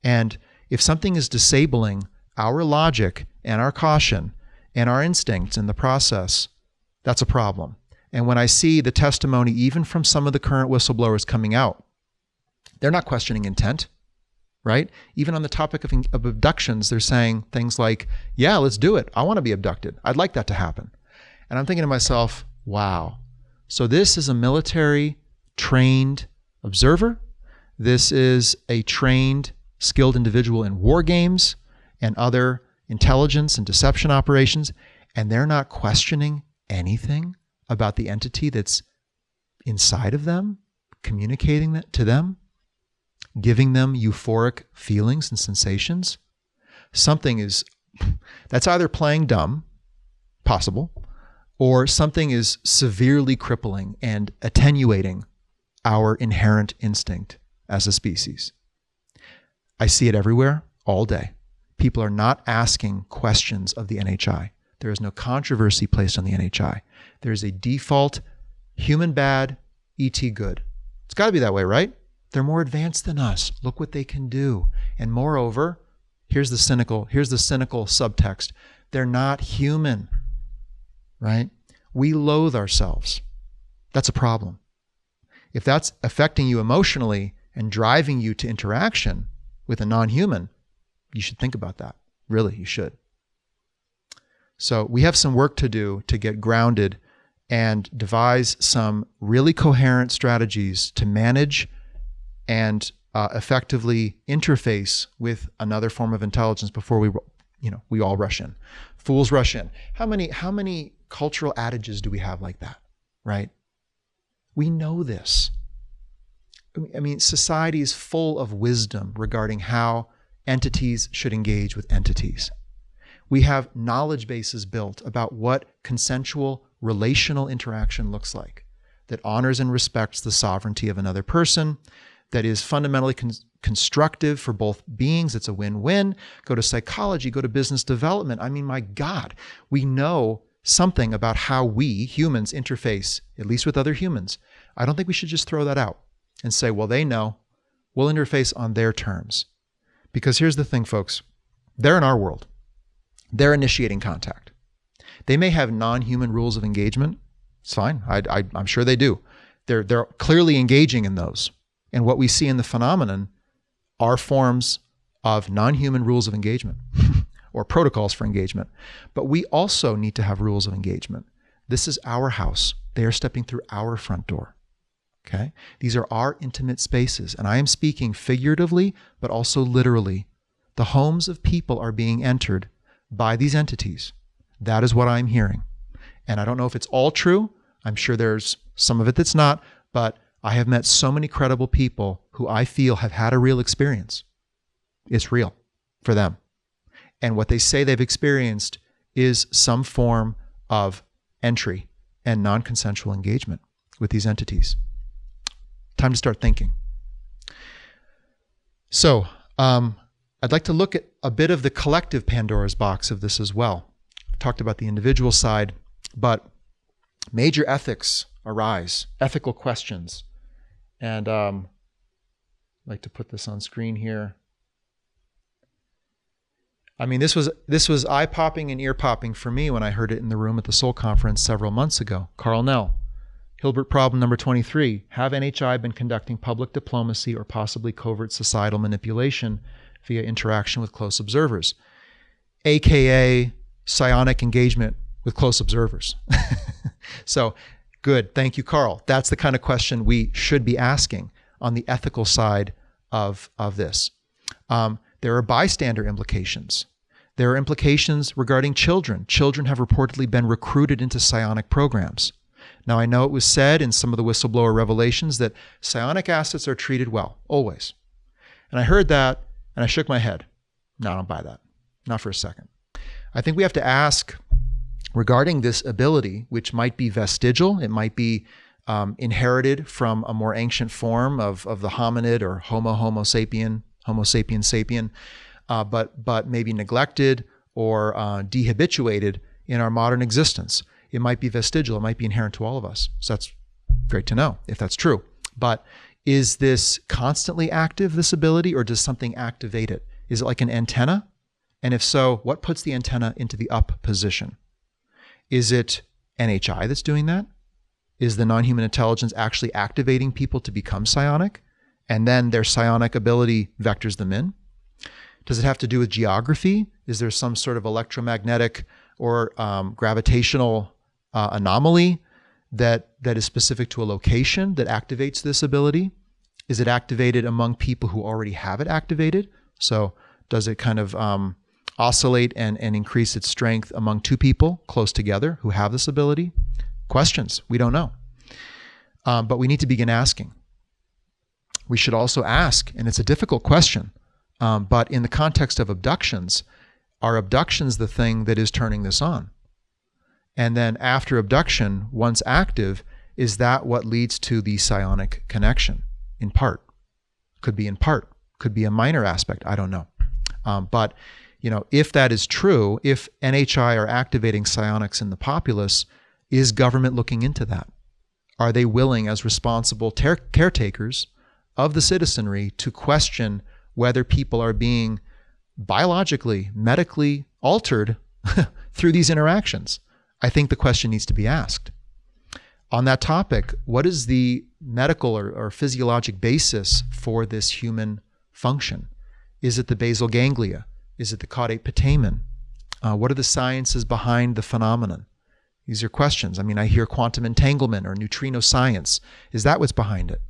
Speaker 1: And if something is disabling our logic and our caution and our instincts in the process, that's a problem. And when I see the testimony, even from some of the current whistleblowers coming out, they're not questioning intent, right? Even on the topic of abductions, they're saying things like, yeah, let's do it. I want to be abducted. I'd like that to happen. And I'm thinking to myself, wow. So this is a military trained observer. This is a trained, skilled individual in war games and other intelligence and deception operations, and they're not questioning anything about the entity that's inside of them, communicating that to them, giving them euphoric feelings and sensations. That's either playing dumb, possible, or something is severely crippling and attenuating our inherent instinct as a species. I see it everywhere, all day. People are not asking questions of the NHI. There is no controversy placed on the NHI. There is a default human bad, ET good. It's got to be that way, right? They're more advanced than us. Look what they can do. And moreover, here's the cynical subtext. They're not human, right? We loathe ourselves. That's a problem. If that's affecting you emotionally and driving you to interaction with a non-human, you should think about that. Really, you should. So we have some work to do to get grounded and devise some really coherent strategies to manage and effectively interface with another form of intelligence before we all rush in. Fools rush in. How many cultural adages do we have like that, right? We know this. I mean, society is full of wisdom regarding how entities should engage with entities. We have knowledge bases built about what consensual relational interaction looks like, that honors and respects the sovereignty of another person, that is fundamentally constructive for both beings. It's a win-win. Go to psychology, go to business development. I mean, my God, we know something about how we humans interface, at least with other humans. I don't think we should just throw that out and say, well, they know. We'll interface on their terms. Because here's the thing, folks. They're in our world. They're initiating contact. They may have non-human rules of engagement. It's fine. I'm sure they do. They're clearly engaging in those. And what we see in the phenomenon are forms of non-human rules of engagement or protocols for engagement. But we also need to have rules of engagement. This is our house. They are stepping through our front door. Okay? These are our intimate spaces. And I am speaking figuratively, but also literally. The homes of people are being entered by these entities. That is what I'm hearing. And I don't know if it's all true. I'm sure there's some of it that's not, but I have met so many credible people who I feel have had a real experience. It's real for them. And what they say they've experienced is some form of entry and non-consensual engagement with these entities. Time to start thinking. So, I'd like to look at a bit of the collective Pandora's box of this as well. I've talked about the individual side, but major ethics arise, ethical questions. And I'd like to put this on screen here. I mean, this was eye-popping and ear-popping for me when I heard it in the room at the Soul Conference several months ago. Carl Nell, Hilbert problem number 23. Have NHI been conducting public diplomacy or possibly covert societal manipulation via interaction with close observers, AKA psionic engagement with close observers? So, good. Thank you, Carl. That's the kind of question we should be asking on the ethical side of this. There are bystander implications. There are implications regarding children. Children have reportedly been recruited into psionic programs. Now, I know it was said in some of the whistleblower revelations that psionic assets are treated well, always. And I heard that, and I shook my head. No, I don't buy that. Not for a second. I think we have to ask regarding this ability, which might be vestigial, it might be inherited from a more ancient form of the hominid or Homo sapien, but maybe neglected or dehabituated in our modern existence. It might be vestigial. It might be inherent to all of us. So that's great to know if that's true. But is this constantly active, this ability, or does something activate it? Is it like an antenna? And if so, what puts the antenna into the up position? Is it NHI that's doing that? Is the non-human intelligence actually activating people to become psionic? And then their psionic ability vectors them in? Does it have to do with geography? Is there some sort of electromagnetic or gravitational anomaly that is specific to a location that activates this ability? Is it activated among people who already have it activated? So does it kind of oscillate and increase its strength among two people close together who have this ability? Questions. We don't know. But we need to begin asking. We should also ask, and it's a difficult question, but in the context of abductions, are abductions the thing that is turning this on? And then after abduction, once active, is that what leads to the psionic connection? In part. Could be in part. Could be a minor aspect. I don't know. But if that is true, if NHI are activating psionics in the populace, is government looking into that? are they willing, as responsible caretakers of the citizenry, to question whether people are being biologically, medically altered through these interactions? I think the question needs to be asked. On that topic, what is the medical or physiologic basis for this human function? Is it the basal ganglia? Is it the caudate putamen? What are the sciences behind the phenomenon? These are questions. I mean, I hear quantum entanglement or neutrino science. Is that what's behind it?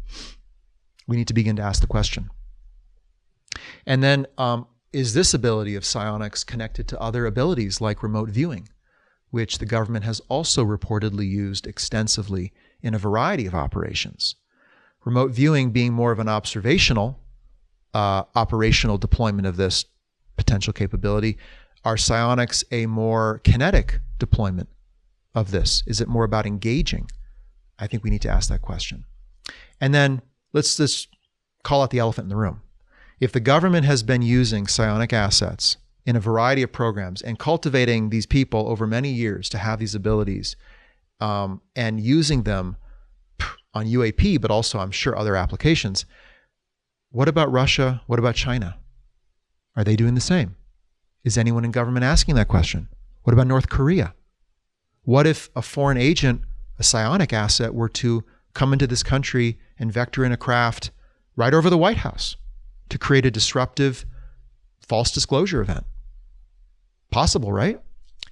Speaker 1: We need to begin to ask the question. And then, is this ability of psionics connected to other abilities like remote viewing, which the government has also reportedly used extensively in a variety of operations? Remote viewing being more of an operational deployment of this potential capability. Are psionics a more kinetic deployment of this? Is it more about engaging? I think we need to ask that question. And then let's just call out the elephant in the room. If the government has been using psionic assets in a variety of programs and cultivating these people over many years to have these abilities, and using them on UAP, but also I'm sure other applications, what about Russia? What about China? Are they doing the same? Is anyone in government asking that question? What about North Korea? What if a foreign agent, a psionic asset, were to come into this country and vector in a craft right over the White House to create a disruptive false disclosure event? Possible, right?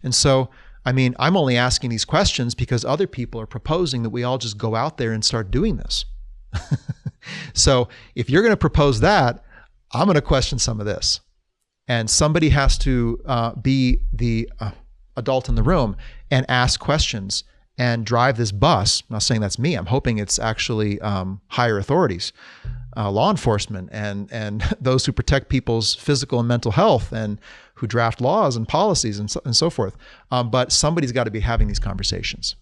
Speaker 1: And so, I mean, I'm only asking these questions because other people are proposing that we all just go out there and start doing this. So if you're going to propose that, I'm going to question some of this. And somebody has to be the adult in the room and ask questions and drive this bus. I'm not saying that's me. I'm hoping it's actually higher authorities, law enforcement, and those who protect people's physical and mental health and who draft laws and policies and so forth. But somebody's got to be having these conversations.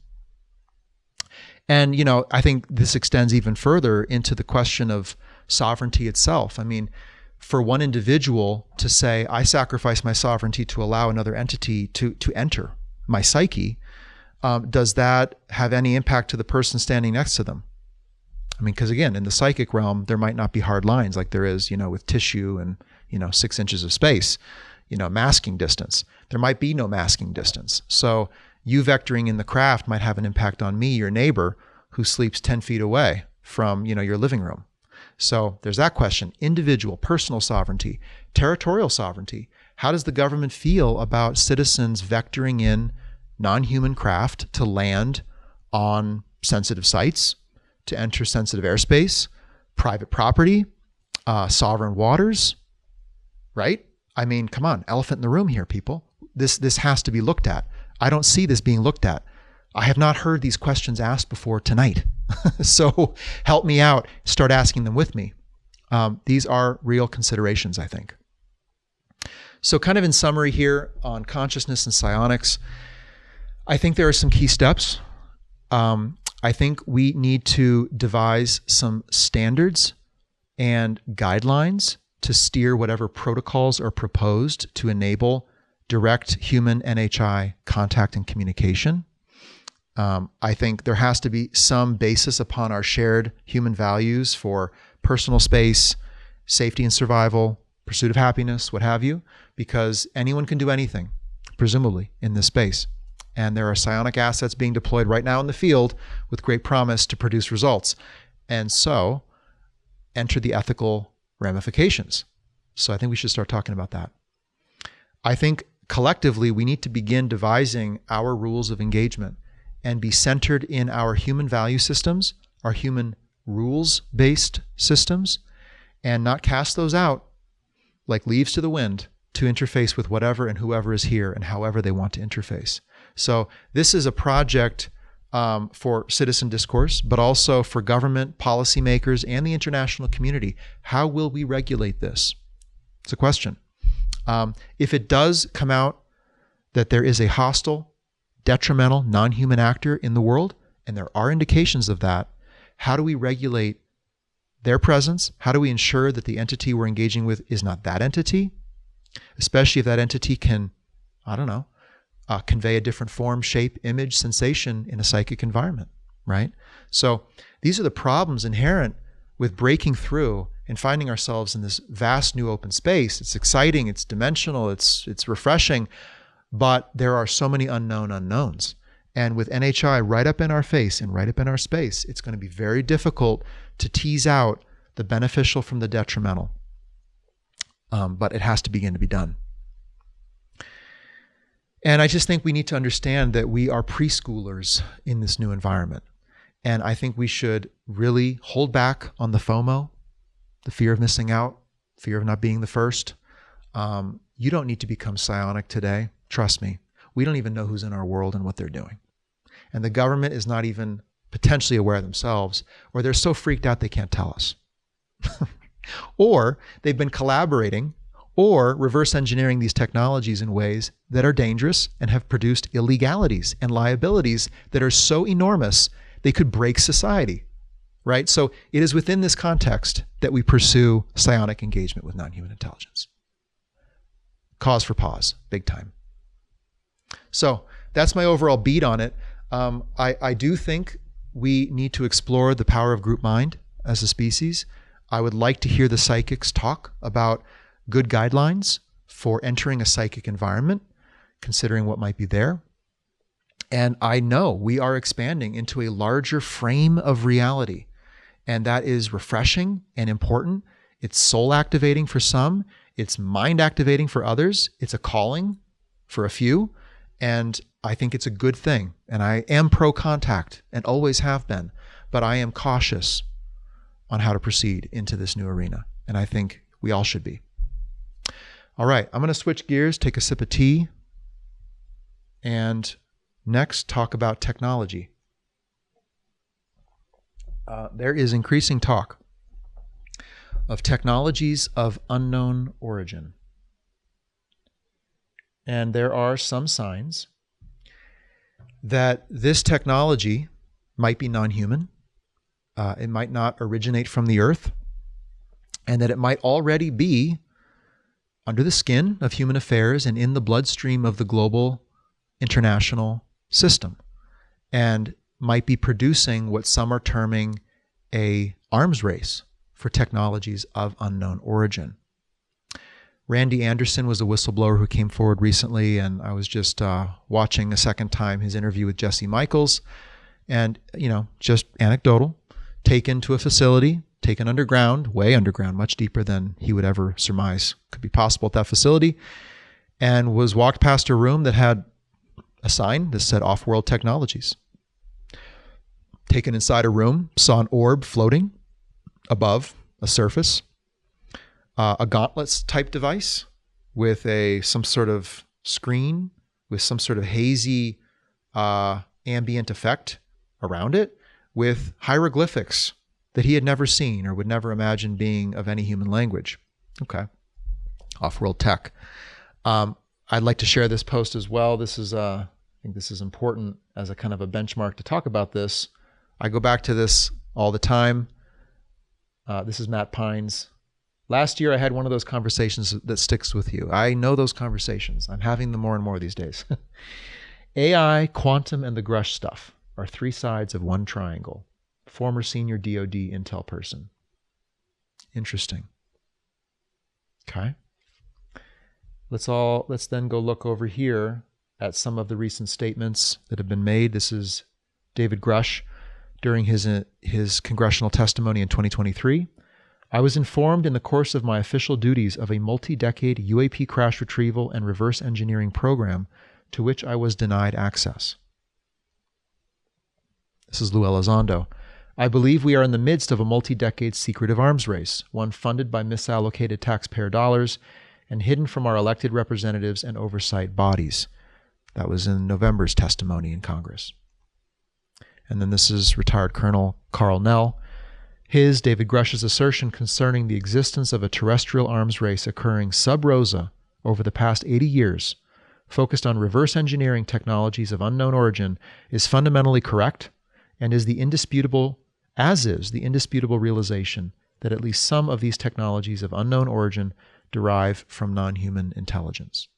Speaker 1: And, you know, I think this extends even further into the question of sovereignty itself. I mean, for one individual to say, I sacrifice my sovereignty to allow another entity to enter my psyche, does that have any impact to the person standing next to them? I mean, because again, in the psychic realm, there might not be hard lines like there is, you know, with tissue and, you know, 6 inches of space, you know, masking distance. There might be no masking distance. So you vectoring in the craft might have an impact on me, your neighbor, who sleeps 10 feet away from, you know, your living room. So there's that question: individual, personal sovereignty, territorial sovereignty. How does the government feel about citizens vectoring in non-human craft to land on sensitive sites, to enter sensitive airspace, private property, sovereign waters, right? I mean, come on, elephant in the room here, people. This has to be looked at. I don't see this being looked at. I have not heard these questions asked before tonight. So help me out. Start asking them with me. These are real considerations, I think. So kind of in summary here on consciousness and psionics, I think there are some key steps. I think we need to devise some standards and guidelines to steer whatever protocols are proposed to enable direct human NHI contact and communication. I think there has to be some basis upon our shared human values for personal space, safety and survival, pursuit of happiness, what have you, because anyone can do anything, presumably, in this space. And there are psionic assets being deployed right now in the field with great promise to produce results. And so, enter the ethical ramifications. So I think we should start talking about that. I think collectively we need to begin devising our rules of engagement and be centered in our human value systems, our human rules-based systems, and not cast those out like leaves to the wind to interface with whatever and whoever is here and however they want to interface. So this is a project for citizen discourse, but also for government, policymakers, and the international community. How will we regulate this? It's a question. If it does come out that there is a hostile, detrimental, non-human actor in the world, and there are indications of that, how do we regulate their presence? How do we ensure that the entity we're engaging with is not that entity? Especially if that entity can, I don't know, convey a different form, shape, image, sensation in a psychic environment, right? So these are the problems inherent with breaking through and finding ourselves in this vast new open space. It's exciting, it's dimensional, it's refreshing, but there are so many unknown unknowns. And with NHI right up in our face and right up in our space, it's going to be very difficult to tease out the beneficial from the detrimental. But it has to begin to be done. And I just think we need to understand that we are preschoolers in this new environment. And I think we should really hold back on the FOMO, the fear of missing out, fear of not being the first. You don't need to become psionic today. Trust me. We don't even know who's in our world and what they're doing. And the government is not even potentially aware themselves, or they're so freaked out they can't tell us. Or they've been collaborating or reverse engineering these technologies in ways that are dangerous and have produced illegalities and liabilities that are so enormous they could break society, right? So it is within this context that we pursue psionic engagement with non-human intelligence. Cause for pause, big time. So that's my overall beat on it. I do think we need to explore the power of group mind as a species. I would like to hear the psychics talk about good guidelines for entering a psychic environment, considering what might be there. And I know we are expanding into a larger frame of reality, and that is refreshing and important. It's soul activating for some, it's mind activating for others, it's a calling for a few, and I think it's a good thing. And I am pro-contact and always have been, but I am cautious on how to proceed into this new arena, and I think we all should be. All right, I'm going to switch gears, take a sip of tea, and next talk about technology. There is increasing talk of technologies of unknown origin. And there are some signs that this technology might be non-human. It might not originate from the earth, and that it might already be under the skin of human affairs and in the bloodstream of the global international system, and might be producing what some are terming a arms race for technologies of unknown origin. Randy Anderson was a whistleblower who came forward recently, and I was just watching a second time his interview with Jesse Michaels, and, just anecdotal, taken to a facility, taken underground, way underground, much deeper than he would ever surmise could be possible at that facility, and was walked past a room that had a sign that said off-world technologies. Taken inside a room, saw an orb floating above a surface, a gauntlets type device with some sort of screen with some sort of hazy ambient effect around it, with hieroglyphics that he had never seen or would never imagine being of any human language. Okay. Off-world tech. I'd like to share this post as well. This is, I think this is important as a kind of a benchmark to talk about this. I go back to this all the time. This is Matt Pines. Last year, I had one of those conversations that sticks with you. I know those conversations. I'm having them more and more these days. AI, quantum, and the Grush stuff are three sides of one triangle. Former senior DoD intel person. Interesting. Okay. Let's then go look over here at some of the recent statements that have been made. This is David Grush during his congressional testimony in 2023. I was informed in the course of my official duties of a multi-decade UAP crash retrieval and reverse engineering program to which I was denied access. This is Lou Elizondo. I believe we are in the midst of a multi-decade secretive arms race, one funded by misallocated taxpayer dollars and hidden from our elected representatives and oversight bodies. That was in November's testimony in Congress. And then this is retired Colonel Carl Nell. David Grush's assertion concerning the existence of a terrestrial arms race occurring sub rosa over the past 80 years, focused on reverse engineering technologies of unknown origin, is fundamentally correct, and is the indisputable realization that at least some of these technologies of unknown origin derive from non-human intelligence.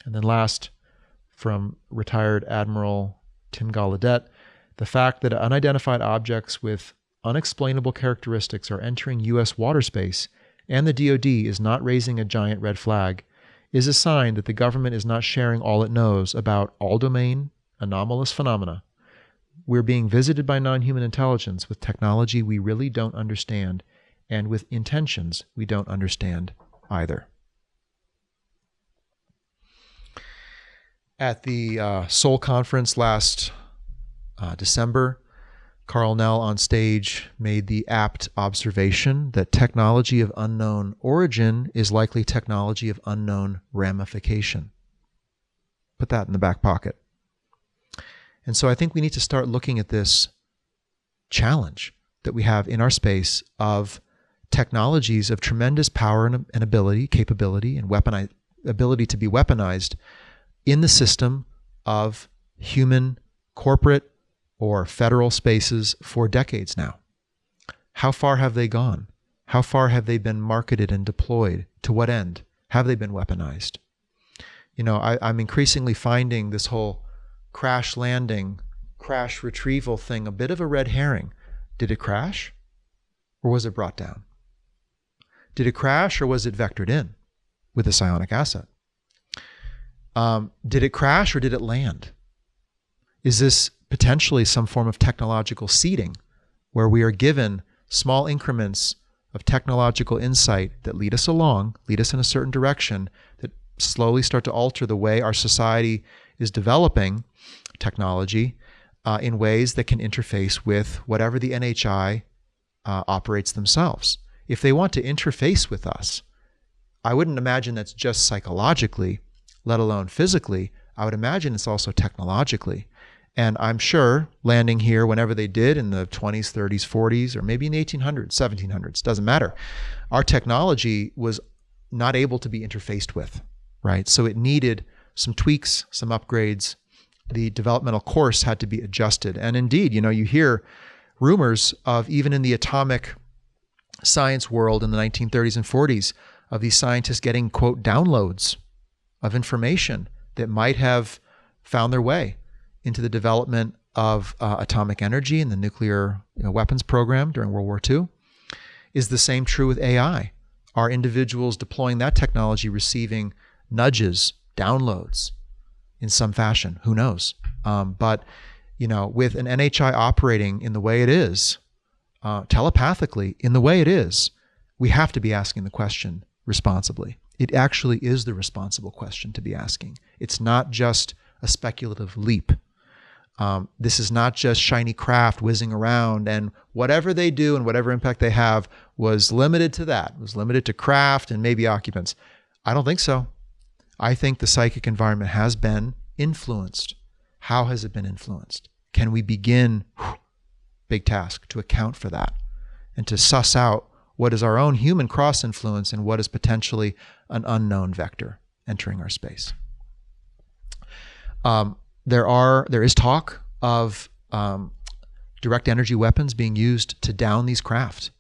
Speaker 1: And then last, from retired Admiral Tim Gallaudet, the fact that unidentified objects with unexplainable characteristics are entering U.S. water space and the DoD is not raising a giant red flag is a sign that the government is not sharing all it knows about all-domain anomalous phenomena. We're being visited by non-human intelligence with technology we really don't understand and with intentions we don't understand either. At the Seoul conference last December, Carl Nell on stage made the apt observation that technology of unknown origin is likely technology of unknown ramification. Put that in the back pocket. And so I think we need to start looking at this challenge that we have in our space of technologies of tremendous power and ability, capability, and ability to be weaponized in the system of human, corporate, or federal spaces for decades now. How far have they gone? How far have they been marketed and deployed? To what end have they been weaponized? You know, I'm increasingly finding this whole crash landing, crash retrieval thing a bit of a red herring. Did it crash or was it brought down? Did it crash or was it vectored in with a psionic asset? Did it crash or did it land? Is this potentially some form of technological seeding where we are given small increments of technological insight that lead us along, lead us in a certain direction, that slowly start to alter the way our society is developing technology in ways that can interface with whatever the NHI operates themselves. If they want to interface with us, I wouldn't imagine that's just psychologically, let alone physically. I would imagine it's also technologically. And I'm sure landing here whenever they did in the 20s, 30s, 40s, or maybe in the 1800s, 1700s, doesn't matter. Our technology was not able to be interfaced with, right? So it needed some tweaks, some upgrades. The developmental course had to be adjusted. And indeed, you know, you hear rumors of, even in the atomic science world in the 1930s and 40s, of these scientists getting, quote, downloads of information that might have found their way into the development of atomic energy and the nuclear weapons program during World War II. Is the same true with AI? Are individuals deploying that technology receiving nudges, downloads in some fashion? Who knows? But you know, with an NHI operating in the way it is, telepathically in the way it is, we have to be asking the question responsibly. It actually is the responsible question to be asking. It's not just a speculative leap. This is not just shiny craft whizzing around, and whatever they do and whatever impact they have was limited to that, was limited to craft and maybe occupants. I don't think so. I think the psychic environment has been influenced. How has it been influenced? Can we begin, big task, to account for that and to suss out what is our own human cross-influence and what is potentially an unknown vector entering our space? There is talk of direct energy weapons being used to down these craft.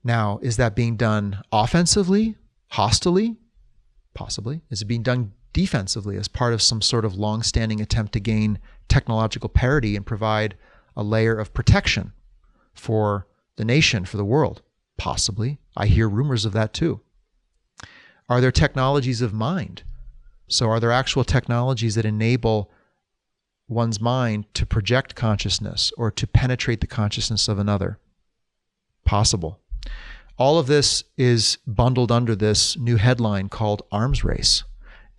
Speaker 1: Now, is that being done offensively, hostilely? Possibly. Is it being done defensively as part of some sort of long-standing attempt to gain technological parity and provide a layer of protection for the nation, for the world? Possibly. I hear rumors of that too. Are there technologies of mind? So are there actual technologies that enable one's mind to project consciousness or to penetrate the consciousness of another? Possible. All of this is bundled under this new headline called arms race.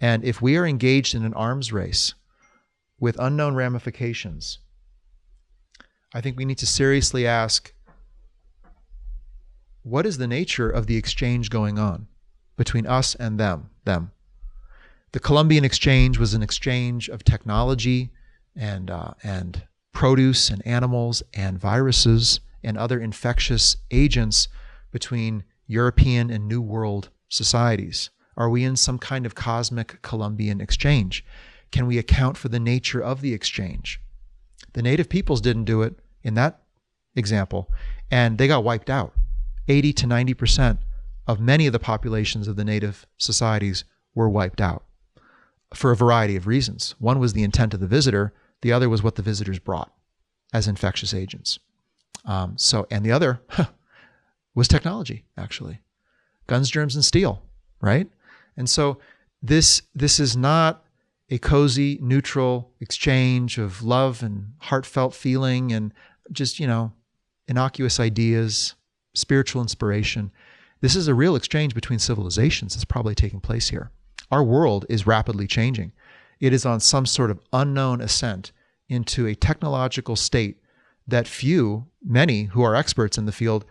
Speaker 1: And if we are engaged in an arms race with unknown ramifications, I think we need to seriously ask, what is the nature of the exchange going on between us and them? The Columbian exchange was an exchange of technology and produce and animals and viruses and other infectious agents between European and New World societies. Are we in some kind of cosmic Columbian exchange? Can we account for the nature of the exchange? The native peoples didn't do it in that example, and they got wiped out. 80 to 90% of many of the populations of the native societies were wiped out for a variety of reasons. One was the intent of the visitor. The other was what the visitors brought as infectious agents. And the other was technology, actually. Guns, germs, and steel, right? And so this is not a cozy, neutral exchange of love and heartfelt feeling and just, innocuous ideas, spiritual inspiration. This is a real exchange between civilizations that's probably taking place here. Our world is rapidly changing. It is on some sort of unknown ascent into a technological state that many who are experts in the field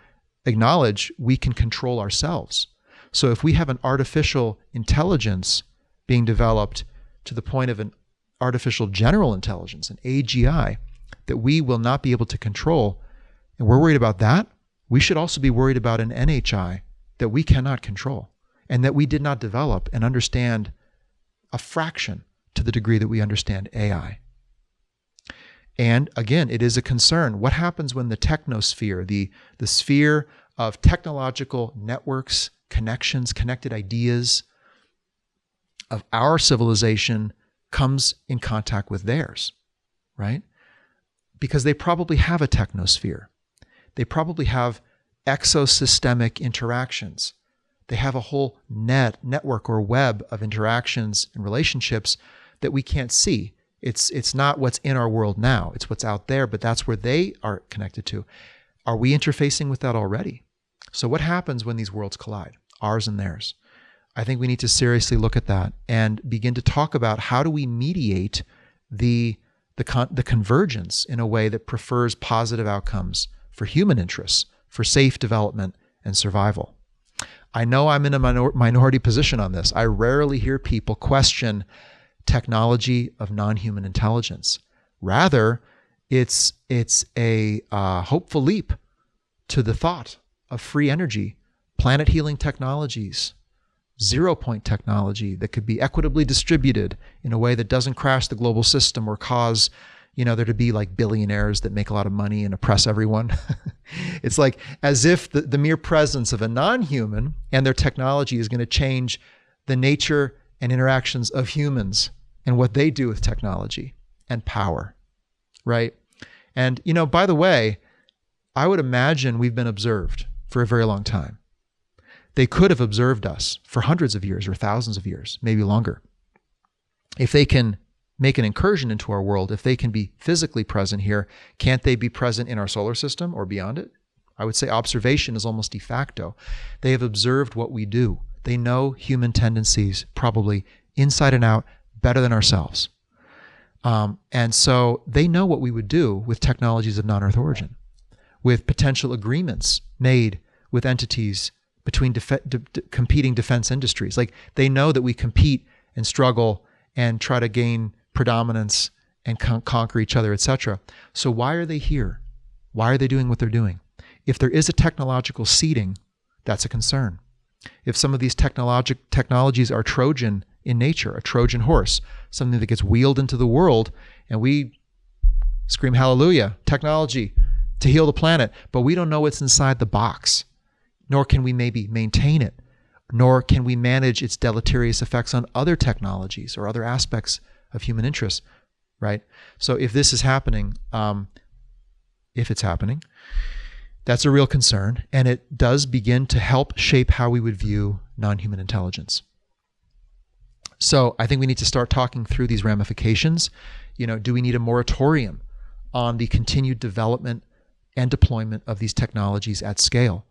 Speaker 1: acknowledge we can control ourselves. So if we have an artificial intelligence being developed to the point of an artificial general intelligence, an AGI, that we will not be able to control, and we're worried about that, we should also be worried about an NHI that we cannot control and that we did not develop and understand a fraction to the degree that we understand AI. And again, it is a concern. What happens when the technosphere, the sphere of technological networks, connections, connected ideas of our civilization comes in contact with theirs, right? Because they probably have a technosphere. They probably have exosystemic interactions. They have a whole network or web of interactions and relationships that we can't see. It's not what's in our world now. It's what's out there, but that's where they are connected to. Are we interfacing with that already? So what happens when these worlds collide, ours and theirs? I think we need to seriously look at that and begin to talk about how do we mediate the convergence in a way that prefers positive outcomes for human interests, for safe development and survival. I know I'm in a minority position on this. I rarely hear people question technology of non-human intelligence. Rather, it's a hopeful leap to the thought of free energy, planet healing technologies, zero-point technology that could be equitably distributed in a way that doesn't crash the global system or cause there to be like billionaires that make a lot of money and oppress everyone. It's like as if the mere presence of a non-human and their technology is going to change the nature and interactions of humans and what they do with technology and power, right? And, by the way, I would imagine we've been observed for a very long time. They could have observed us for hundreds of years or thousands of years, maybe longer. If they can make an incursion into our world, if they can be physically present here, can't they be present in our solar system or beyond it? I would say observation is almost de facto. They have observed what we do. They know human tendencies probably inside and out better than ourselves. And so they know what we would do with technologies of non-Earth origin, with potential agreements made with entities between competing defense industries. Like they know that we compete and struggle and try to gain predominance and conquer each other, etc. So why are they here? Why are they doing what they're doing? If there is a technological seeding, that's a concern. If some of these technologies are Trojan in nature, a Trojan horse, something that gets wheeled into the world, and we scream hallelujah, technology to heal the planet, but we don't know what's inside the box, nor can we maybe maintain it, nor can we manage its deleterious effects on other technologies or other aspects of human interest, right? So if this is happening, if it's happening, that's a real concern, and it does begin to help shape how we would view non-human intelligence. So I think we need to start talking through these ramifications. Do we need a moratorium on the continued development and deployment of these technologies at scale?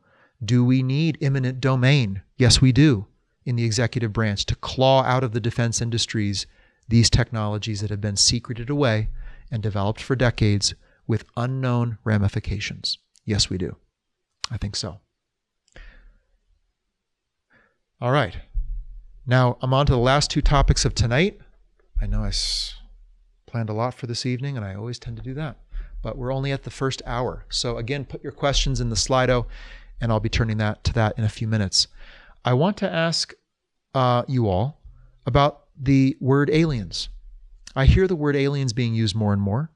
Speaker 1: Do we need eminent domain? Yes, we do, in the executive branch to claw out of the defense industries these technologies that have been secreted away and developed for decades with unknown ramifications. Yes, we do. I think so. All right. Now, I'm on to the last two topics of tonight. I know I planned a lot for this evening, and I always tend to do that. But we're only at the first hour. So again, put your questions in the Slido, and I'll be turning to that in a few minutes. I want to ask you all about the word aliens. I hear the word aliens being used more and more.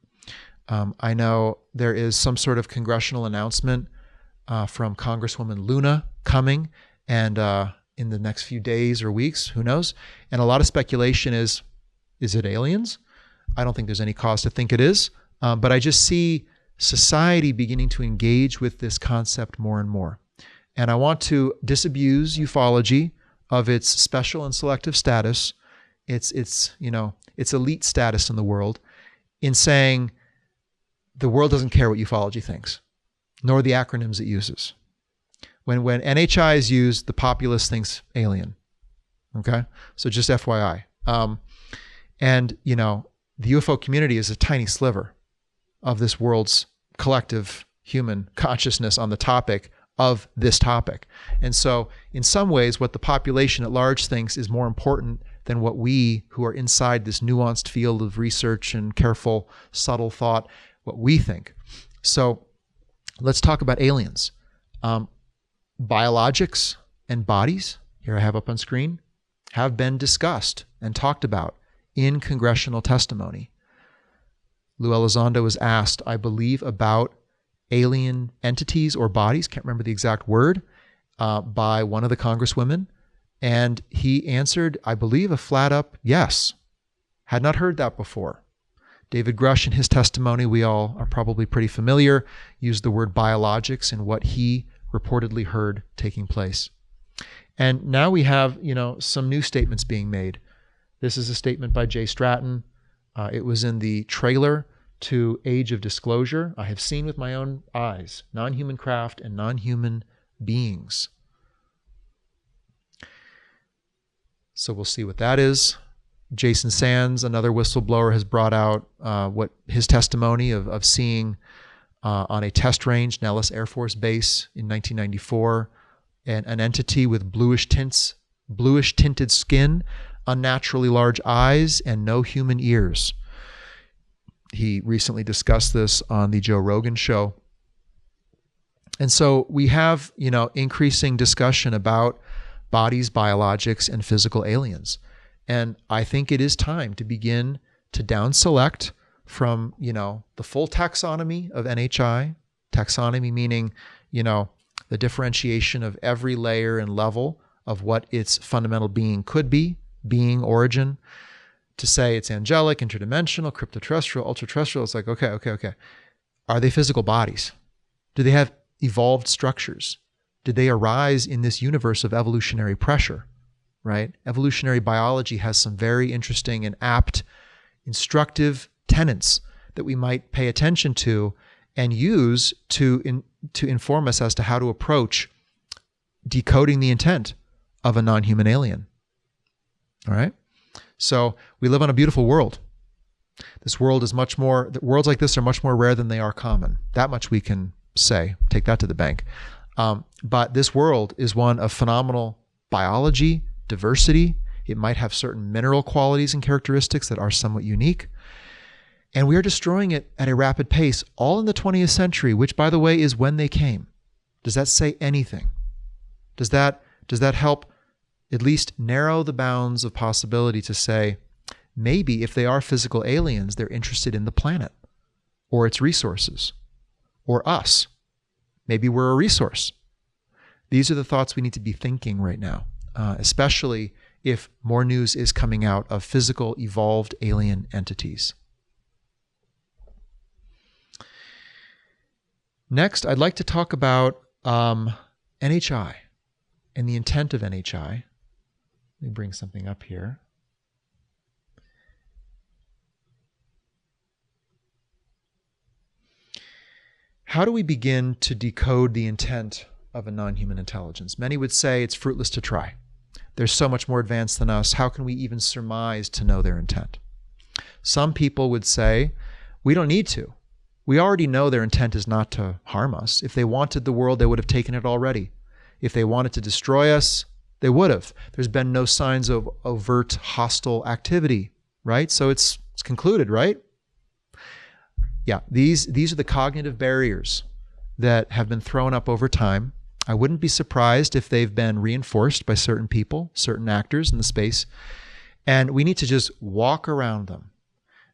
Speaker 1: I know there is some sort of congressional announcement from Congresswoman Luna coming, and in the next few days or weeks, who knows? And a lot of speculation is it aliens? I don't think there's any cause to think it is, but I just see society beginning to engage with this concept more and more. And I want to disabuse ufology of its special and selective status, its elite status in the world, in saying the world doesn't care what ufology thinks, nor the acronyms it uses. When NHI is used, the populace thinks alien. Okay? So just FYI. And the UFO community is a tiny sliver of this world's collective human consciousness on the topic of this topic. And so in some ways, what the population at large thinks is more important than what we, who are inside this nuanced field of research and careful, subtle thought, what we think. So let's talk about aliens. Biologics and bodies, here I have up on screen, have been discussed and talked about in congressional testimony. Lou Elizondo was asked, I believe, about alien entities or bodies, can't remember the exact word, by one of the congresswomen. And he answered, I believe, a flat up yes. Had not heard that before. David Grush, in his testimony, we all are probably pretty familiar, used the word biologics in what he reportedly heard taking place. And now we have, some new statements being made. This is a statement by Jay Stratton. It was in the trailer to Age of Disclosure. I have seen with my own eyes non-human craft and non-human beings. So we'll see what that is. Jason Sands, another whistleblower, has brought out what his testimony of seeing on a test range, Nellis Air Force Base in 1994, an entity with bluish tinted skin, unnaturally large eyes, and no human ears. He recently discussed this on the Joe Rogan show. And so we have, increasing discussion about bodies, biologics, and physical aliens. And I think it is time to begin to down select from, the full taxonomy of NHI, taxonomy meaning, the differentiation of every layer and level of what its fundamental being could be, being, origin, to say it's angelic, interdimensional, cryptoterrestrial, ultraterrestrial. It's like, okay. Are they physical bodies? Do they have evolved structures? Did they arise in this universe of evolutionary pressure, right? Evolutionary biology has some very interesting and apt, instructive tenets that we might pay attention to and use to inform us as to how to approach decoding the intent of a non-human alien. All right? So we live on a beautiful world. This world is worlds like this are much more rare than they are common. That much we can say, take that to the bank. But this world is one of phenomenal biology, diversity. It might have certain mineral qualities and characteristics that are somewhat unique. And we are destroying it at a rapid pace, all in the 20th century, which, by the way, is when they came. Does that say anything? Does that help at least narrow the bounds of possibility to say, maybe if they are physical aliens, they're interested in the planet or its resources or us. Maybe we're a resource. These are the thoughts we need to be thinking right now, especially if more news is coming out of physical, evolved alien entities. Next, I'd like to talk about NHI and the intent of NHI. Let me bring something up here. How do we begin to decode the intent of a non-human intelligence? Many would say it's fruitless to try. They're so much more advanced than us. How can we even surmise to know their intent? Some people would say, we don't need to. We already know their intent is not to harm us. If they wanted the world, they would have taken it already. If they wanted to destroy us, they would have. There's been no signs of overt hostile activity, right? So it's concluded, right? Yeah, these are the cognitive barriers that have been thrown up over time. I wouldn't be surprised if they've been reinforced by certain people, certain actors in the space, and we need to just walk around them.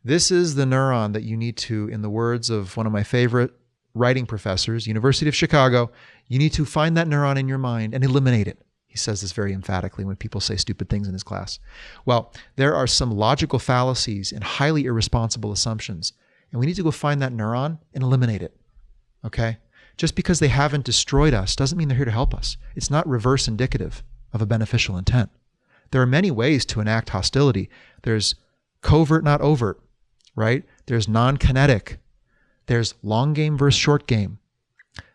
Speaker 1: This is the neuron that you need to, in the words of one of my favorite writing professors, University of Chicago, you need to find that neuron in your mind and eliminate it. He says this very emphatically when people say stupid things in his class. Well, there are some logical fallacies and highly irresponsible assumptions, and we need to go find that neuron and eliminate it, okay? Just because they haven't destroyed us doesn't mean they're here to help us. It's not reverse indicative of a beneficial intent. There are many ways to enact hostility. There's covert, not overt, right? There's non-kinetic. There's long game versus short game.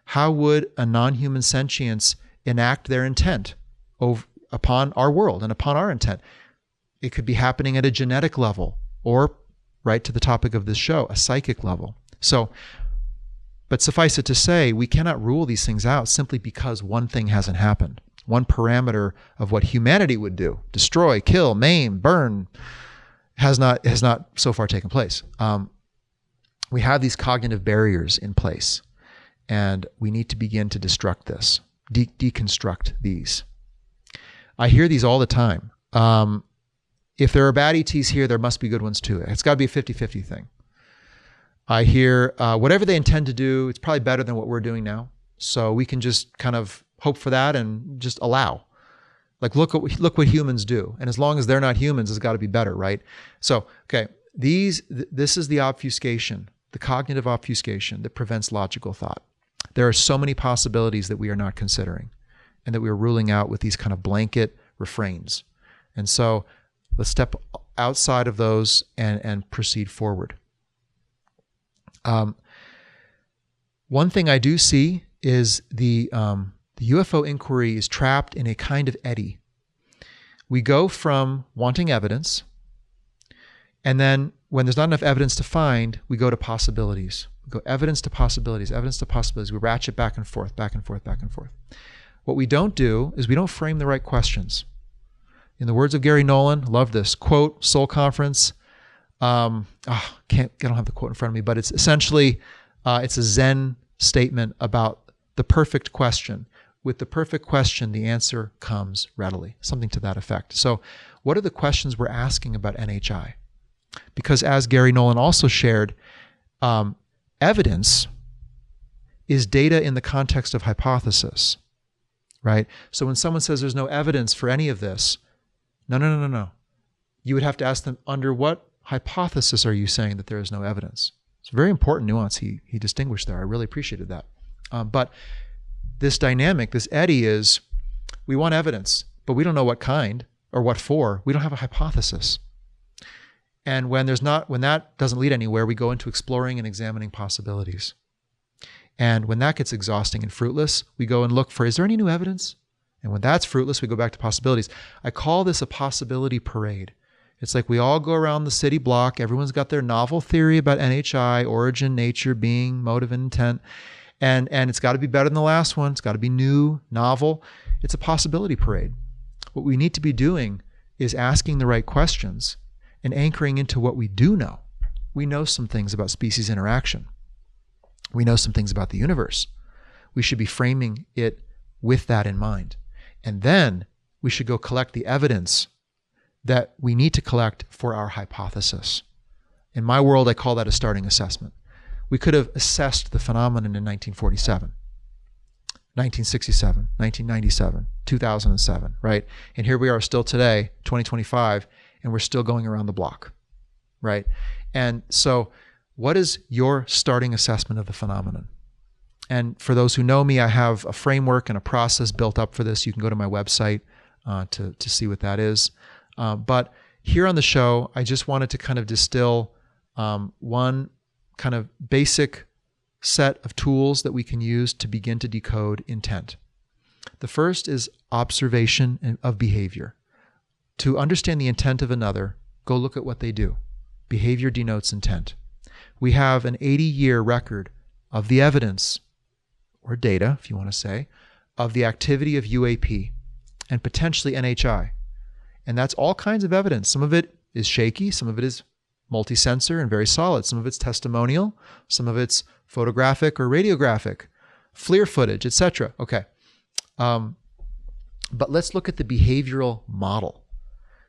Speaker 1: How would a non-human sentience enact their intent upon our world and upon our intent? It could be happening at a genetic level or, right to the topic of this show, a psychic level. So, but suffice it to say, we cannot rule these things out simply because one thing hasn't happened. One parameter of what humanity would do, destroy, kill, maim, burn, has not so far taken place. We have these cognitive barriers in place, and we need to begin to deconstruct these. I hear these all the time. If there are bad ETs here, there must be good ones too. It's got to be a 50-50 thing. I hear whatever they intend to do, it's probably better than what we're doing now. So we can just kind of hope for that and just allow. Like, look what humans do. And as long as they're not humans, it's got to be better, right? So, okay, this is the obfuscation, the cognitive obfuscation that prevents logical thought. There are so many possibilities that we are not considering and that we are ruling out with these kind of blanket refrains. And so let's step outside of those and proceed forward. One thing I do see is the UFO inquiry is trapped in a kind of eddy. We go from wanting evidence, and then when there's not enough evidence to find, we go to possibilities. We go evidence to possibilities, evidence to possibilities. We ratchet back and forth, back and forth, back and forth. What we don't do is we don't frame the right questions. In the words of Gary Nolan, love this quote, Soul Conference. I don't have the quote in front of me, but it's essentially, it's a Zen statement about the perfect question. With the perfect question, the answer comes readily, something to that effect. So what are the questions we're asking about NHI? Because as Gary Nolan also shared, evidence is data in the context of hypothesis, right? So when someone says there's no evidence for any of this, no. You would have to ask them, under what hypothesis are you saying that there is no evidence? It's a very important nuance he distinguished there. I really appreciated that. But this dynamic, this eddy is, we want evidence, but we don't know what kind or what for. We don't have a hypothesis. And when that doesn't lead anywhere, we go into exploring and examining possibilities. And when that gets exhausting and fruitless, we go and look for, is there any new evidence? And when that's fruitless, we go back to possibilities. I call this a possibility parade. It's like we all go around the city block. Everyone's got their novel theory about NHI, origin, nature, being, motive, and intent. And it's got to be better than the last one. It's got to be new, novel. It's a possibility parade. What we need to be doing is asking the right questions and anchoring into what we do know. We know some things about species interaction. We know some things about the universe. We should be framing it with that in mind. And then we should go collect the evidence that we need to collect for our hypothesis. In my world, I call that a starting assessment. We could have assessed the phenomenon in 1947, 1967, 1997, 2007, right? And here we are still today, 2025, and we're still going around the block, right? And so what is your starting assessment of the phenomenon? And for those who know me, I have a framework and a process built up for this. You can go to my website to see what that is. But here on the show, I just wanted to kind of distill one kind of basic set of tools that we can use to begin to decode intent. The first is observation of behavior. To understand the intent of another, go look at what they do. Behavior denotes intent. We have an 80-year record of the evidence, or data, if you want to say, of the activity of UAP and potentially NHI. And that's all kinds of evidence. Some of it is shaky, some of it is multi-sensor and very solid. Some of it's testimonial, some of it's photographic or radiographic, FLIR footage, etc. Okay. But let's look at the behavioral model,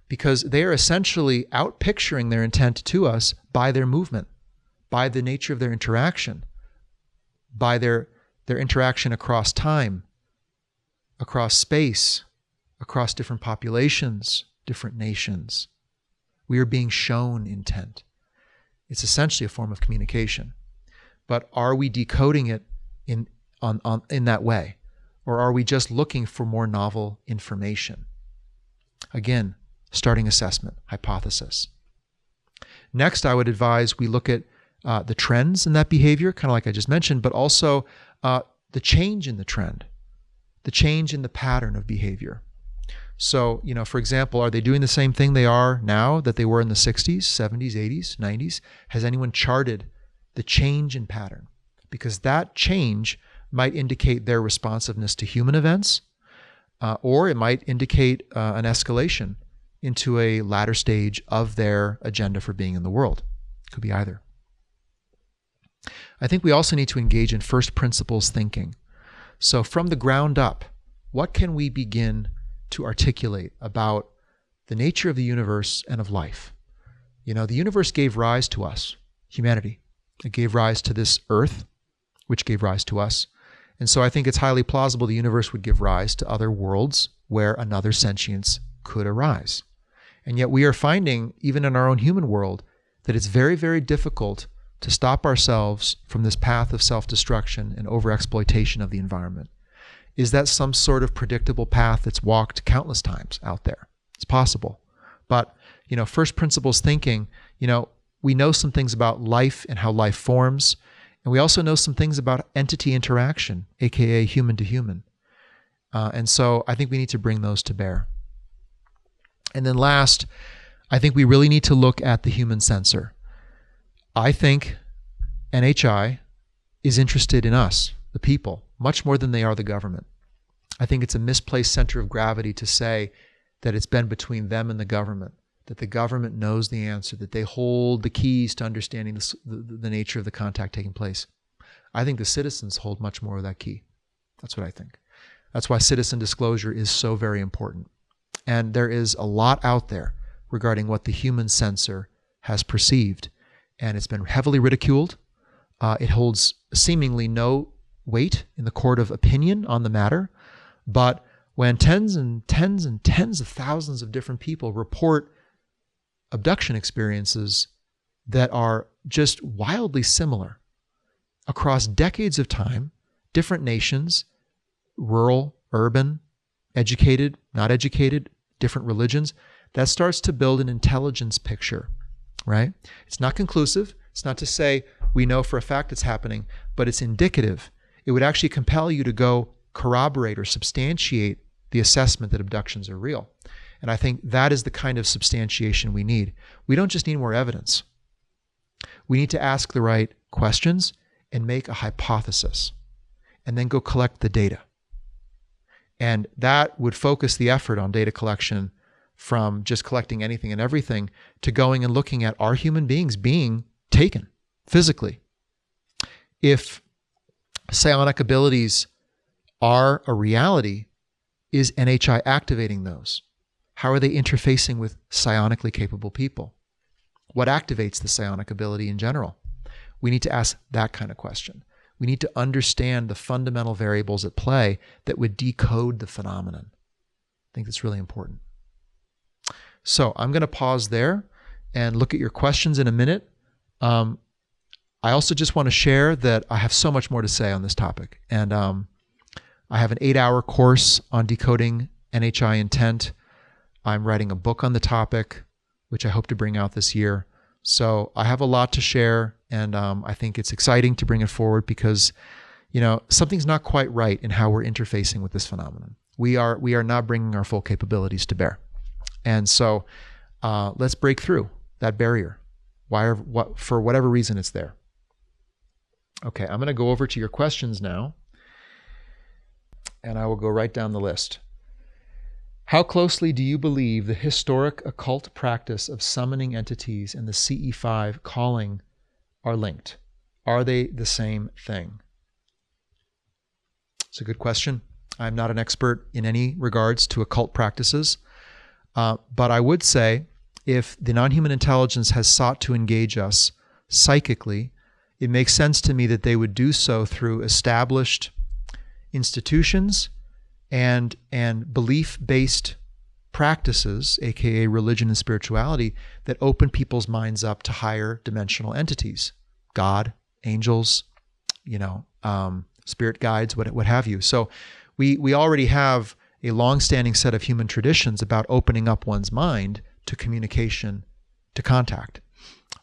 Speaker 1: because they are essentially outpicturing their intent to us by their movement, by the nature of their interaction, by their interaction across time, across space, across different populations, different nations. We are being shown intent. It's essentially a form of communication. But are we decoding it in that way? Or are we just looking for more novel information? Again, starting assessment, hypothesis. Next, I would advise we look at the trends in that behavior, kind of like I just mentioned, but also the change in the trend, the change in the pattern of behavior. So, for example, are they doing the same thing they are now that they were in the 60s, 70s, 80s, 90s? Has anyone charted the change in pattern? Because that change might indicate their responsiveness to human events, or it might indicate an escalation into a latter stage of their agenda for being in the world. Could be either. I think we also need to engage in first principles thinking. So from the ground up, what can we begin to articulate about the nature of the universe and of life? The universe gave rise to us, humanity. It gave rise to this earth, which gave rise to us. And so I think it's highly plausible the universe would give rise to other worlds where another sentience could arise. And yet we are finding, even in our own human world, that it's very, very difficult to stop ourselves from this path of self-destruction and overexploitation of the environment. Is that some sort of predictable path that's walked countless times out there? It's possible. But, first principles thinking, we know some things about life and how life forms. And we also know some things about entity interaction, aka human to human. And so I think we need to bring those to bear. And then last, I think we really need to look at the human sensor. I think NHI is interested in us, the people, much more than they are the government. I think it's a misplaced center of gravity to say that it's been between them and the government, that the government knows the answer, that they hold the keys to understanding the nature of the contact taking place. I think the citizens hold much more of that key. That's what I think. That's why citizen disclosure is so very important. And there is a lot out there regarding what the human sensor has perceived. And it's been heavily ridiculed. It holds seemingly no weight in the court of opinion on the matter. But when tens and tens and tens of thousands of different people report abduction experiences that are just wildly similar across decades of time, different nations, rural, urban, educated, not educated, different religions, that starts to build an intelligence picture, right? It's not conclusive. It's not to say we know for a fact it's happening, but it's indicative. It would actually compel you to go corroborate or substantiate the assessment that abductions are real. And I think that is the kind of substantiation we need. We don't just need more evidence. We need to ask the right questions and make a hypothesis, and then go collect the data. And that would focus the effort on data collection from just collecting anything and everything to going and looking at, are human beings being taken physically? If psionic abilities are a reality, is NHI activating those? How are they interfacing with psionically capable people? What activates the psionic ability in general? We need to ask that kind of question. We need to understand the fundamental variables at play that would decode the phenomenon. I think that's really important. So I'm going to pause there and look at your questions in a minute. I also just want to share that I have so much more to say on this topic. And I have an 8-hour course on decoding NHI intent. I'm writing a book on the topic, which I hope to bring out this year. So I have a lot to share, and I think it's exciting to bring it forward because, something's not quite right in how we're interfacing with this phenomenon. We are not bringing our full capabilities to bear. And so let's break through that barrier, for whatever reason it's there. Okay, I'm going to go over to your questions now, and I will go right down the list. How closely do you believe the historic occult practice of summoning entities and the CE5 calling are linked? Are they the same thing? It's a good question. I'm not an expert in any regards to occult practices, but I would say if the non-human intelligence has sought to engage us psychically, it makes sense to me that they would do so through established institutions and belief-based practices, aka religion and spirituality, that open people's minds up to higher dimensional entities, God, angels, spirit guides, what have you. So we already have a long-standing set of human traditions about opening up one's mind to communication, to contact.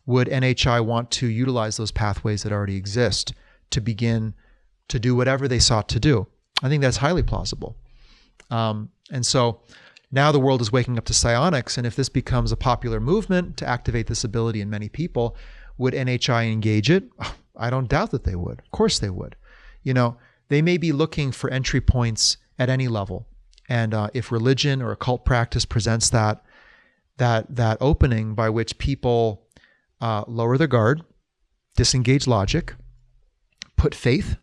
Speaker 1: Would NHI want to utilize those pathways that already exist to begin to do whatever they sought to do? I think that's highly plausible. And so now the world is waking up to psionics, and if this becomes a popular movement to activate this ability in many people, would NHI engage it? I don't doubt that they would. Of course they would. They may be looking for entry points at any level. And if religion or occult practice presents that opening by which people lower their guard, disengage logic, put faith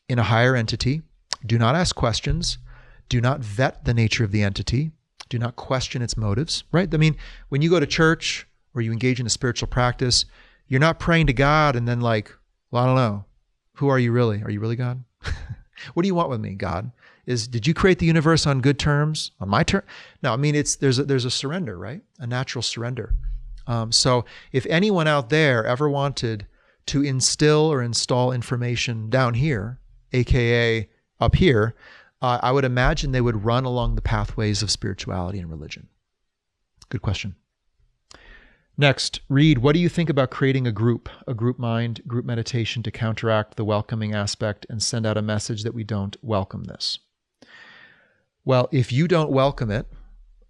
Speaker 1: in a higher entity, do not ask questions, do not vet the nature of the entity, do not question its motives, right? I mean, when you go to church or you engage in a spiritual practice, you're not praying to God and then like, well, I don't know. Who are you really? Are you really God? What do you want with me, God? Did you create the universe on good terms? On my term? No, I mean, there's a surrender, right? A natural surrender. So if anyone out there ever wanted to instill or install information down here, aka up here, I would imagine they would run along the pathways of spirituality and religion. Good question. Next, Reed, what do you think about creating a group mind, group meditation to counteract the welcoming aspect and send out a message that we don't welcome this? Well, if you don't welcome it,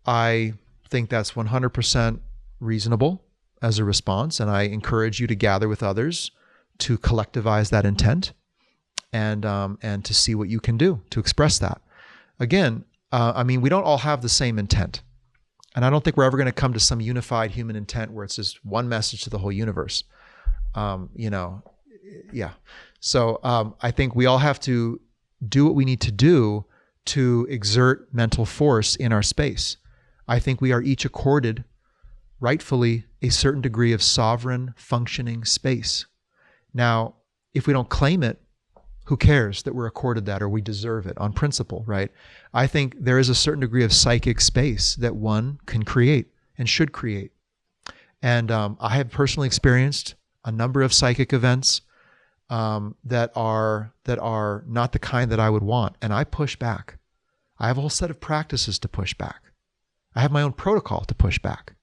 Speaker 1: I think that's 100% reasonable as a response, and I encourage you to gather with others to collectivize that intent and to see what you can do to express that. Again, we don't all have the same intent. And I don't think we're ever going to come to some unified human intent where it's just one message to the whole universe. So I think we all have to do what we need to do to exert mental force in our space. I think we are each accorded, rightfully, a certain degree of sovereign functioning space. Now, if we don't claim it, who cares that we're accorded that or we deserve it on principle, right? I think there is a certain degree of psychic space that one can create and should create. And I have personally experienced a number of psychic events that are not the kind that I would want. And I push back. I have a whole set of practices to push back. I have my own protocol to push back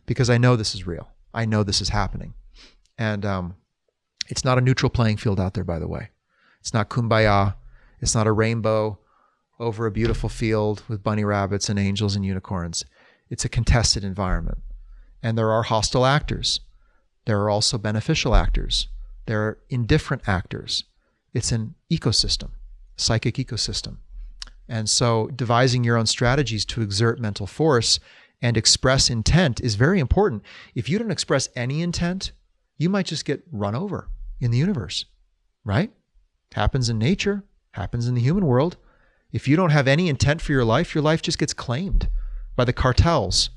Speaker 1: because I know this is real. I know this is happening. And it's not a neutral playing field out there, by the way. It's not kumbaya. It's not a rainbow over a beautiful field with bunny rabbits and angels and unicorns. It's a contested environment. And there are hostile actors. There are also beneficial actors. There are indifferent actors. It's an ecosystem, psychic ecosystem. And so devising your own strategies to exert mental force and express intent is very important. If you don't express any intent, you might just get run over in the universe, right? Happens in nature, happens in the human world. If you don't have any intent for your life just gets claimed by the cartels,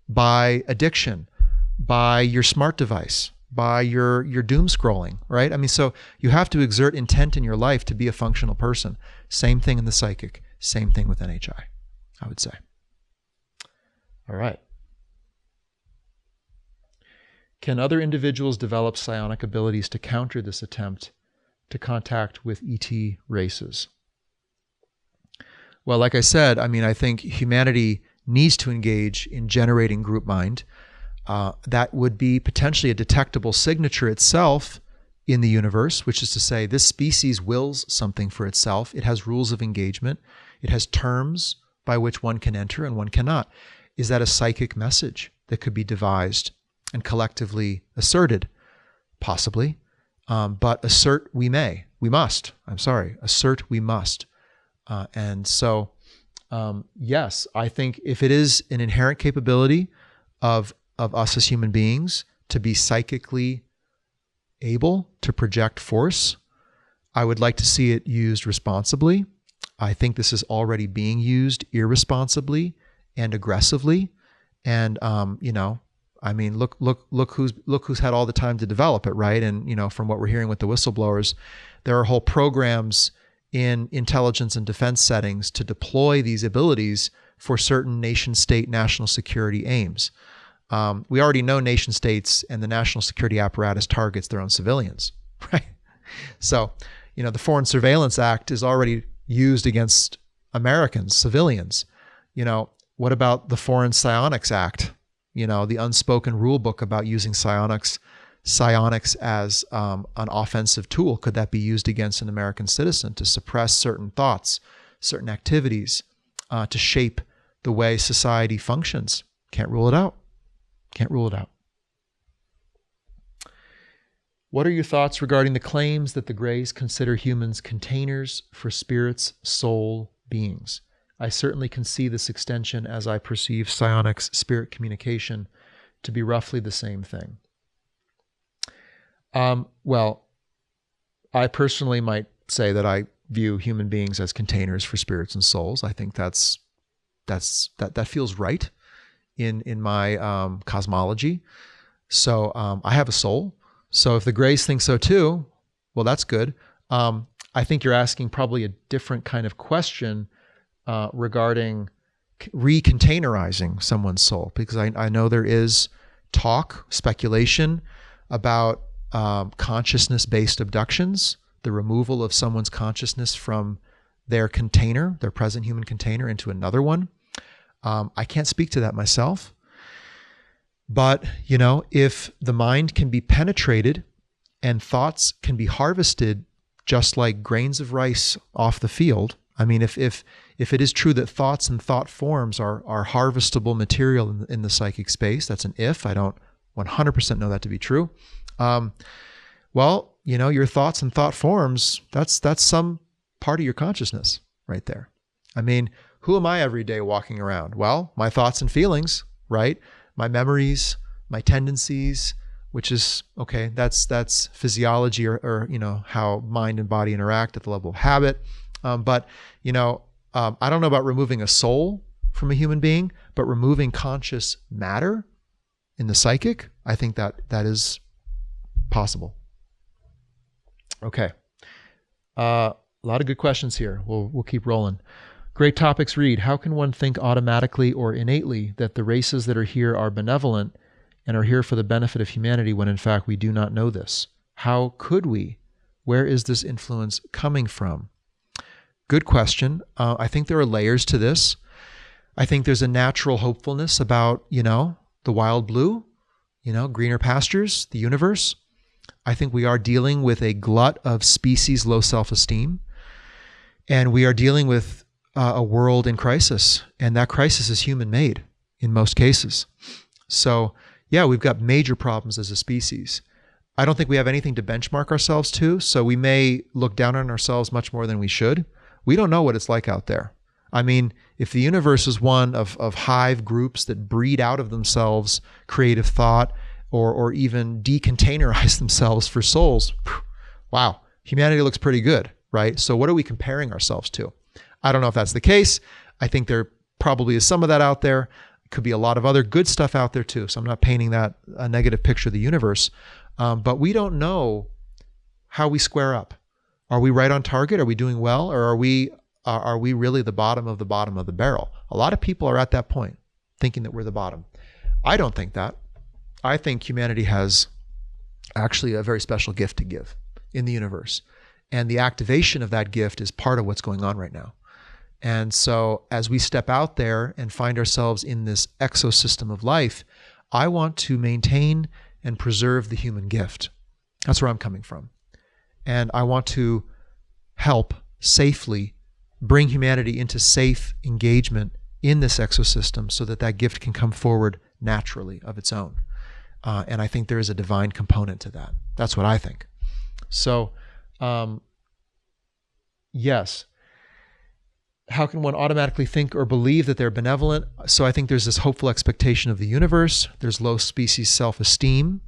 Speaker 1: by addiction, by your smart device, by your doom scrolling, right? I mean, so you have to exert intent in your life to be a functional person. Same thing in the psychic, same thing with NHI, I would say. All right. Can other individuals develop psionic abilities to counter this attempt to contact with ET races? Well, like I said, I think humanity needs to engage in generating group mind. That would be potentially a detectable signature itself in the universe, which is to say this species wills something for itself. It has rules of engagement. It has terms by which one can enter and one cannot. Is that a psychic message that could be devised and collectively asserted? Possibly. But assert we must. Assert we must. And so, yes, I think if it is an inherent capability of us as human beings to be psychically able to project force, I would like to see it used responsibly. I think this is already being used irresponsibly and aggressively. And, look who's had all the time to develop it, right? And, from what we're hearing with the whistleblowers, there are whole programs in intelligence and defense settings to deploy these abilities for certain nation-state national security aims. We already know nation states and the national security apparatus targets their own civilians, right? So, the Foreign Surveillance Act is already used against Americans, civilians. What about the Foreign Psionics Act? The unspoken rule book about using psionics as an offensive tool. Could that be used against an American citizen to suppress certain thoughts, certain activities, to shape the way society functions? Can't rule it out. Can't rule it out. What are your thoughts regarding the claims that the Greys consider humans containers for spirits, soul, beings? I certainly can see this extension as I perceive psionics, spirit communication, to be roughly the same thing. Well, I personally might say that I view human beings as containers for spirits and souls. I think that feels right in my cosmology. So I have a soul. So if the Greys think so too, well, that's good. I think you're asking probably a different kind of question regarding recontainerizing someone's soul, because I know there is talk, speculation about consciousness-based abductions, the removal of someone's consciousness from their container, their present human container, into another one. I can't speak to that myself. But, if the mind can be penetrated and thoughts can be harvested just like grains of rice off the field, I mean, if it is true that thoughts and thought forms are harvestable material in the psychic space, that's an if. I don't 100% know that to be true. Well, your thoughts and thought forms, that's some part of your consciousness right there. I mean, who am I every day walking around? Well, my thoughts and feelings, right? My memories, my tendencies, which is, okay, that's physiology or how mind and body interact at the level of habit. But I don't know about removing a soul from a human being, but removing conscious matter in the psychic, I think that is possible. Okay. A lot of good questions here. We'll keep rolling. Great topics, Reed. How can one think automatically or innately that the races that are here are benevolent and are here for the benefit of humanity when in fact we do not know this? How could we? Where is this influence coming from? Good question. I think there are layers to this. I think there's a natural hopefulness about, the wild blue, greener pastures, the universe. I think we are dealing with a glut of species low self-esteem, and we are dealing with a world in crisis, and that crisis is human-made in most cases. So, yeah, we've got major problems as a species. I don't think we have anything to benchmark ourselves to, so we may look down on ourselves much more than we should. We don't know what it's like out there. I mean, if the universe is one of hive groups that breed out of themselves creative thought or even decontainerize themselves for souls, wow, humanity looks pretty good, right? So what are we comparing ourselves to? I don't know if that's the case. I think there probably is some of that out there. Could be a lot of other good stuff out there too. So I'm not painting that a negative picture of the universe. But we don't know how we square up. Are we right on target? Are we doing well? Or are we really the bottom of the barrel? A lot of people are at that point, thinking that we're the bottom. I don't think that. I think humanity has actually a very special gift to give in the universe. And the activation of that gift is part of what's going on right now. And so as we step out there and find ourselves in this exosystem of life, I want to maintain and preserve the human gift. That's where I'm coming from. And I want to help safely bring humanity into safe engagement in this exosystem so that that gift can come forward naturally of its own. And I think there is a divine component to that. That's what I think. So, yes. How can one automatically think or believe that they're benevolent? So I think there's this hopeful expectation of the universe. There's low species self-esteem.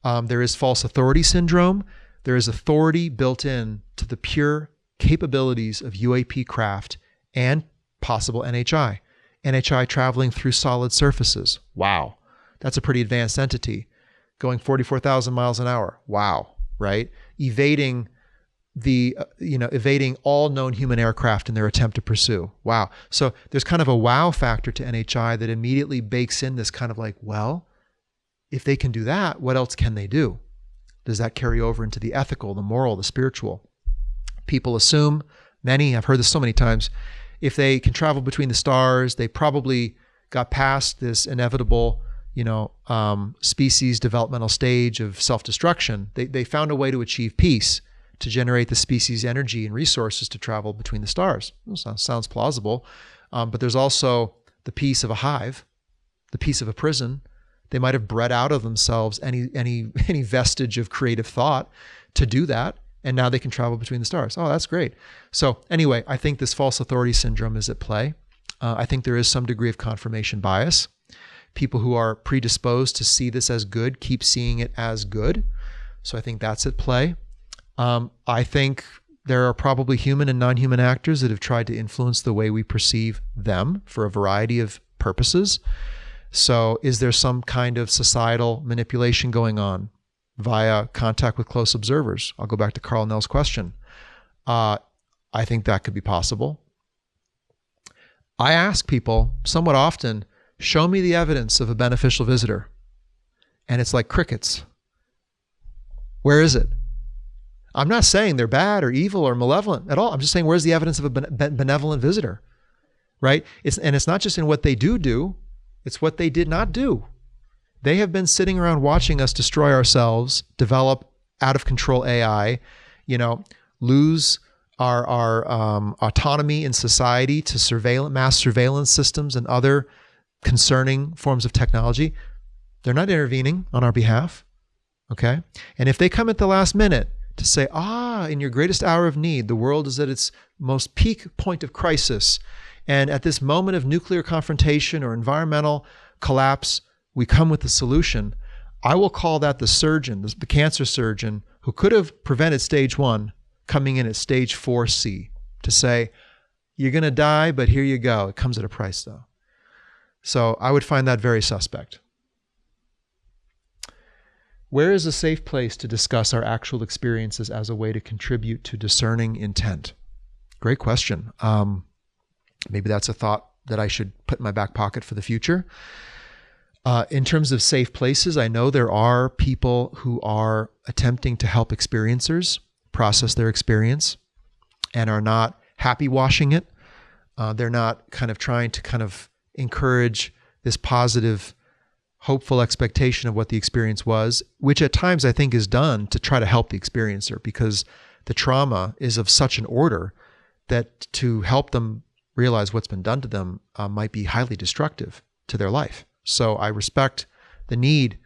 Speaker 1: There is false authority syndrome. There is authority built in to the pure capabilities of UAP craft and possible NHI. NHI traveling through solid surfaces. Wow. That's a pretty advanced entity. Going 44,000 miles an hour. Wow. Right? Evading evading all known human aircraft in their attempt to pursue. Wow. So there's kind of a wow factor to NHI that immediately bakes in this kind of like, well, if they can do that, what else can they do? Does that carry over into the ethical, the moral, the spiritual? People assume, many, I've heard this so many times, if they can travel between the stars, they probably got past this inevitable, species developmental stage of self-destruction. They found a way to achieve peace, to generate the species energy and resources to travel between the stars. Sounds plausible. But there's also the peace of a hive, the peace of a prison. They might have bred out of themselves any vestige of creative thought to do that. And now they can travel between the stars. Oh, that's great. So anyway, I think this false authority syndrome is at play. I think there is some degree of confirmation bias. People who are predisposed to see this as good keep seeing it as good. So I think that's at play. I think there are probably human and non-human actors that have tried to influence the way we perceive them for a variety of purposes. So is there some kind of societal manipulation going on via contact with close observers? I'll go back to Carl Nell's question. I think that could be possible. I ask people somewhat often, show me the evidence of a beneficial visitor. And it's like crickets. Where is it? I'm not saying they're bad or evil or malevolent at all. I'm just saying, where's the evidence of a benevolent visitor, right? It's not just in what they do, it's what they did not do. They have been sitting around watching us destroy ourselves, develop out of control AI, lose our autonomy in society to mass surveillance systems and other concerning forms of technology. They're not intervening on our behalf, okay? And if they come at the last minute to say, in your greatest hour of need, the world is at its most peak point of crisis, and at this moment of nuclear confrontation or environmental collapse, we come with the solution, I will call that the surgeon, the cancer surgeon, who could have prevented stage 1, coming in at stage 4C to say, you're going to die, but here you go. It comes at a price, though. So I would find that very suspect. Where is a safe place to discuss our actual experiences as a way to contribute to discerning intent? Great question. Maybe that's a thought that I should put in my back pocket for the future. In terms of safe places, I know there are people who are attempting to help experiencers process their experience and are not happy washing it. They're not kind of trying to kind of encourage this positive, hopeful expectation of what the experience was, which at times I think is done to try to help the experiencer, because the trauma is of such an order that to help them realize what's been done to them might be highly destructive to their life. So I respect the need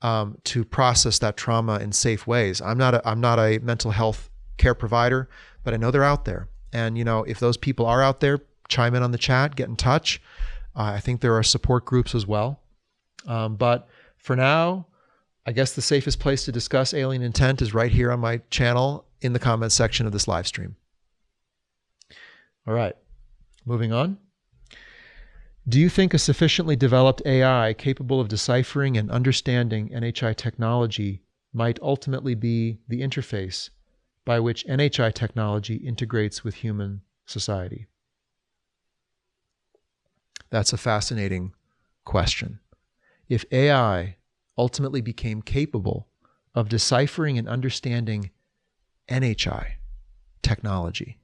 Speaker 1: to process that trauma in safe ways. I'm not a mental health care provider, but I know they're out there. And if those people are out there, chime in on the chat, get in touch. I think there are support groups as well. But for now, I guess the safest place to discuss alien intent is right here on my channel in the comments section of this live stream. All right, moving on. Do you think a sufficiently developed AI capable of deciphering and understanding NHI technology might ultimately be the interface by which NHI technology integrates with human society? That's a fascinating question. If AI ultimately became capable of deciphering and understanding NHI technology,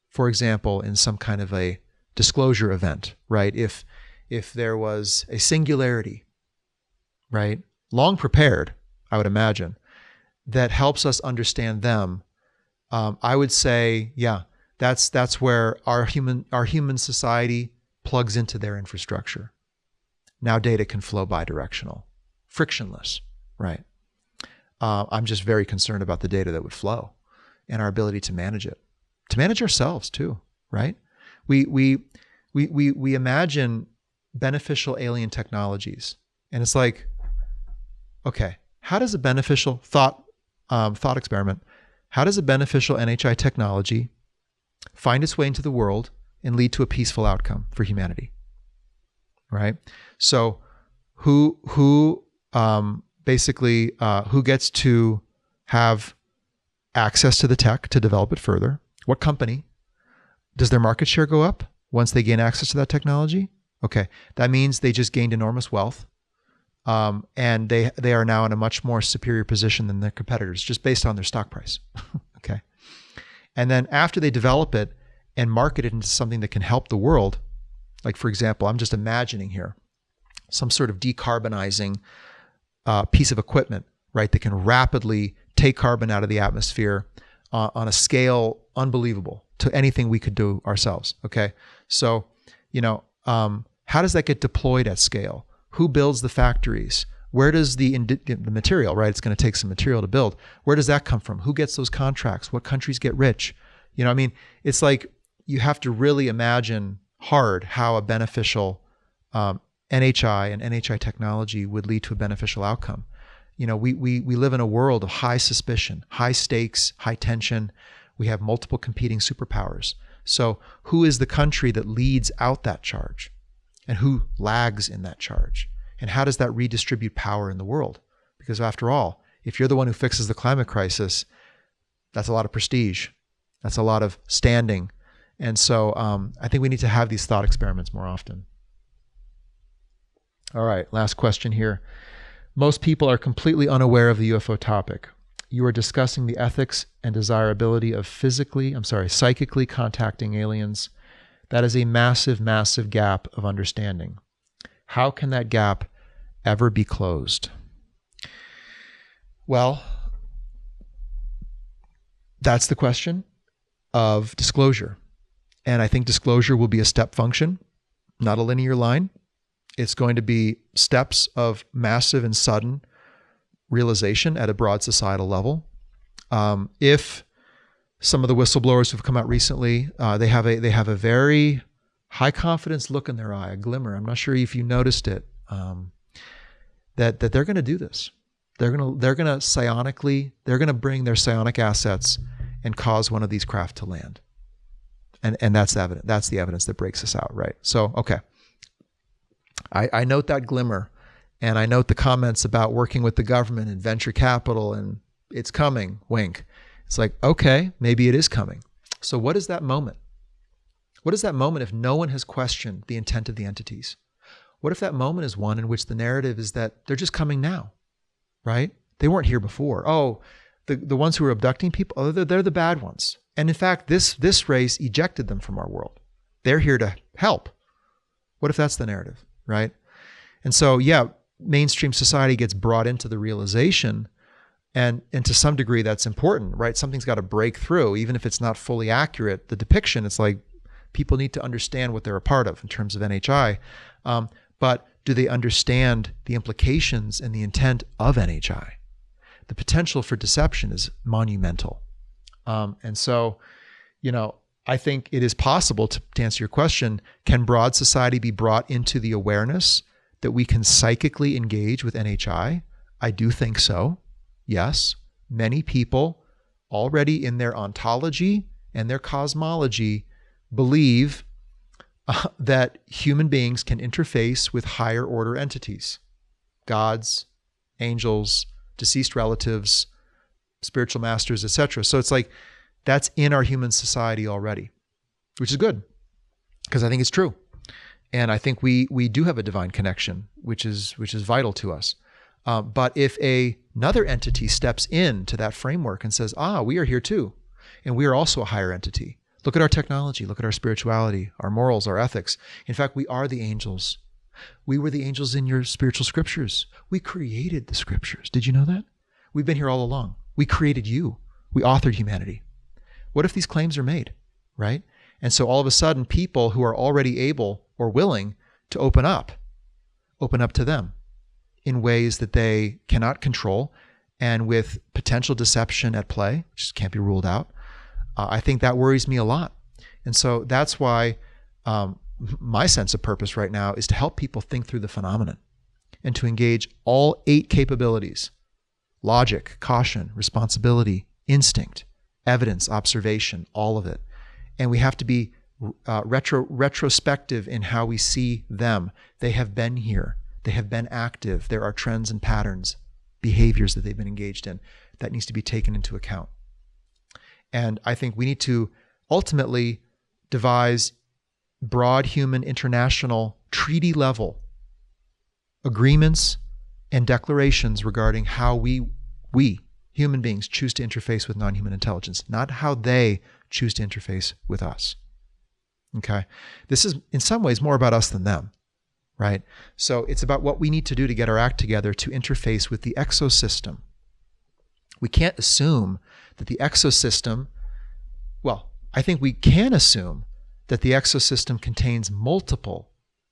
Speaker 1: for example, in some kind of a disclosure event, right? If there was a singularity, right, long prepared, I would imagine, that helps us understand them, I would say, yeah, that's where our human society plugs into their infrastructure. Now data can flow bidirectional, frictionless, right? I'm just very concerned about the data that would flow and our ability to manage it, to manage ourselves too, right? We imagine beneficial alien technologies, and it's like, okay, how does a beneficial thought experiment, how does a beneficial NHI technology find its way into the world and lead to a peaceful outcome for humanity, right? So who gets to have access to the tech to develop it further. What company? Does their market share go up once they gain access to that technology? Okay, that means they just gained enormous wealth, and they are now in a much more superior position than their competitors, just based on their stock price. Okay, and then after they develop it and market it into something that can help the world, like for example, I'm just imagining here, some sort of decarbonizing piece of equipment, right, that can rapidly take carbon out of the atmosphere on a scale unbelievable to anything we could do ourselves. Okay, so how does that get deployed at scale? Who builds the factories? Where does the material, right? It's going to take some material to build. Where does that come from? Who gets those contracts? What countries get rich? It's like you have to really imagine hard how a beneficial NHI and NHI technology would lead to a beneficial outcome. We live in a world of high suspicion, high stakes, high tension. We have multiple competing superpowers. So who is the country that leads out that charge? And who lags in that charge? And how does that redistribute power in the world? Because after all, if you're the one who fixes the climate crisis, that's a lot of prestige. That's a lot of standing. And so I think we need to have these thought experiments more often. All right, last question here. Most people are completely unaware of the UFO topic. You are discussing the ethics and desirability of psychically contacting aliens. That is a massive, massive gap of understanding. How can that gap ever be closed? Well, that's the question of disclosure. And I think disclosure will be a step function, not a linear line. It's going to be steps of massive and sudden realization at a broad societal level. If some of the whistleblowers who've come out recently, they have a very high confidence look in their eye, a glimmer. I'm not sure if you noticed it, that they're going to do this. They're going to psionically, they're going to bring their psionic assets and cause one of these craft to land. And that's evident. That's the evidence that breaks us out, right? So, okay. I note that glimmer, and I note the comments about working with the government and venture capital, and it's coming, wink. It's like, okay, maybe it is coming. So what is that moment? What is that moment if no one has questioned the intent of the entities? What if that moment is one in which the narrative is that they're just coming now, right? They weren't here before. Oh, the ones who are abducting people, oh, they're the bad ones. And in fact, this race ejected them from our world. They're here to help. What if that's the narrative, right? And so, yeah, mainstream society gets brought into the realization, and to some degree that's important, right? Something's got to break through, even if it's not fully accurate. The depiction, it's like people need to understand what they're a part of in terms of NHI. But do they understand the implications and the intent of NHI? The potential for deception is monumental. And so, I think it is possible, to answer your question, can broad society be brought into the awareness that we can psychically engage with NHI? I do think so. Yes. Many people already in their ontology and their cosmology believe that human beings can interface with higher order entities, gods, angels, deceased relatives, spiritual masters, etc. So it's like that's in our human society already, which is good because I think it's true. And I think we do have a divine connection, which is vital to us. But if another entity steps into that framework and says, we are here too, and we are also a higher entity. Look at our technology, look at our spirituality, our morals, our ethics. In fact, we are the angels. We were the angels in your spiritual scriptures. We created the scriptures. Did you know that? We've been here all along. We created you. We authored humanity. What if these claims are made, right? And so all of a sudden, people who are already able or willing to open up to them in ways that they cannot control and with potential deception at play, which can't be ruled out. I think that worries me a lot. And so that's why my sense of purpose right now is to help people think through the phenomenon and to engage all 8 capabilities: logic, caution, responsibility, instinct, evidence, observation, all of it. And we have to be retrospective in how we see them. They have been here. They have been active. There are trends and patterns, behaviors that they've been engaged in. That needs to be taken into account. And I think we need to ultimately devise broad human international treaty level agreements and declarations regarding how we human beings choose to interface with non-human intelligence, not how they choose to interface with us. Okay? This is in some ways more about us than them, right? So it's about what we need to do to get our act together to interface with the exosystem. We can't assume that the exosystem, well, I think we can assume that the exosystem contains multiple,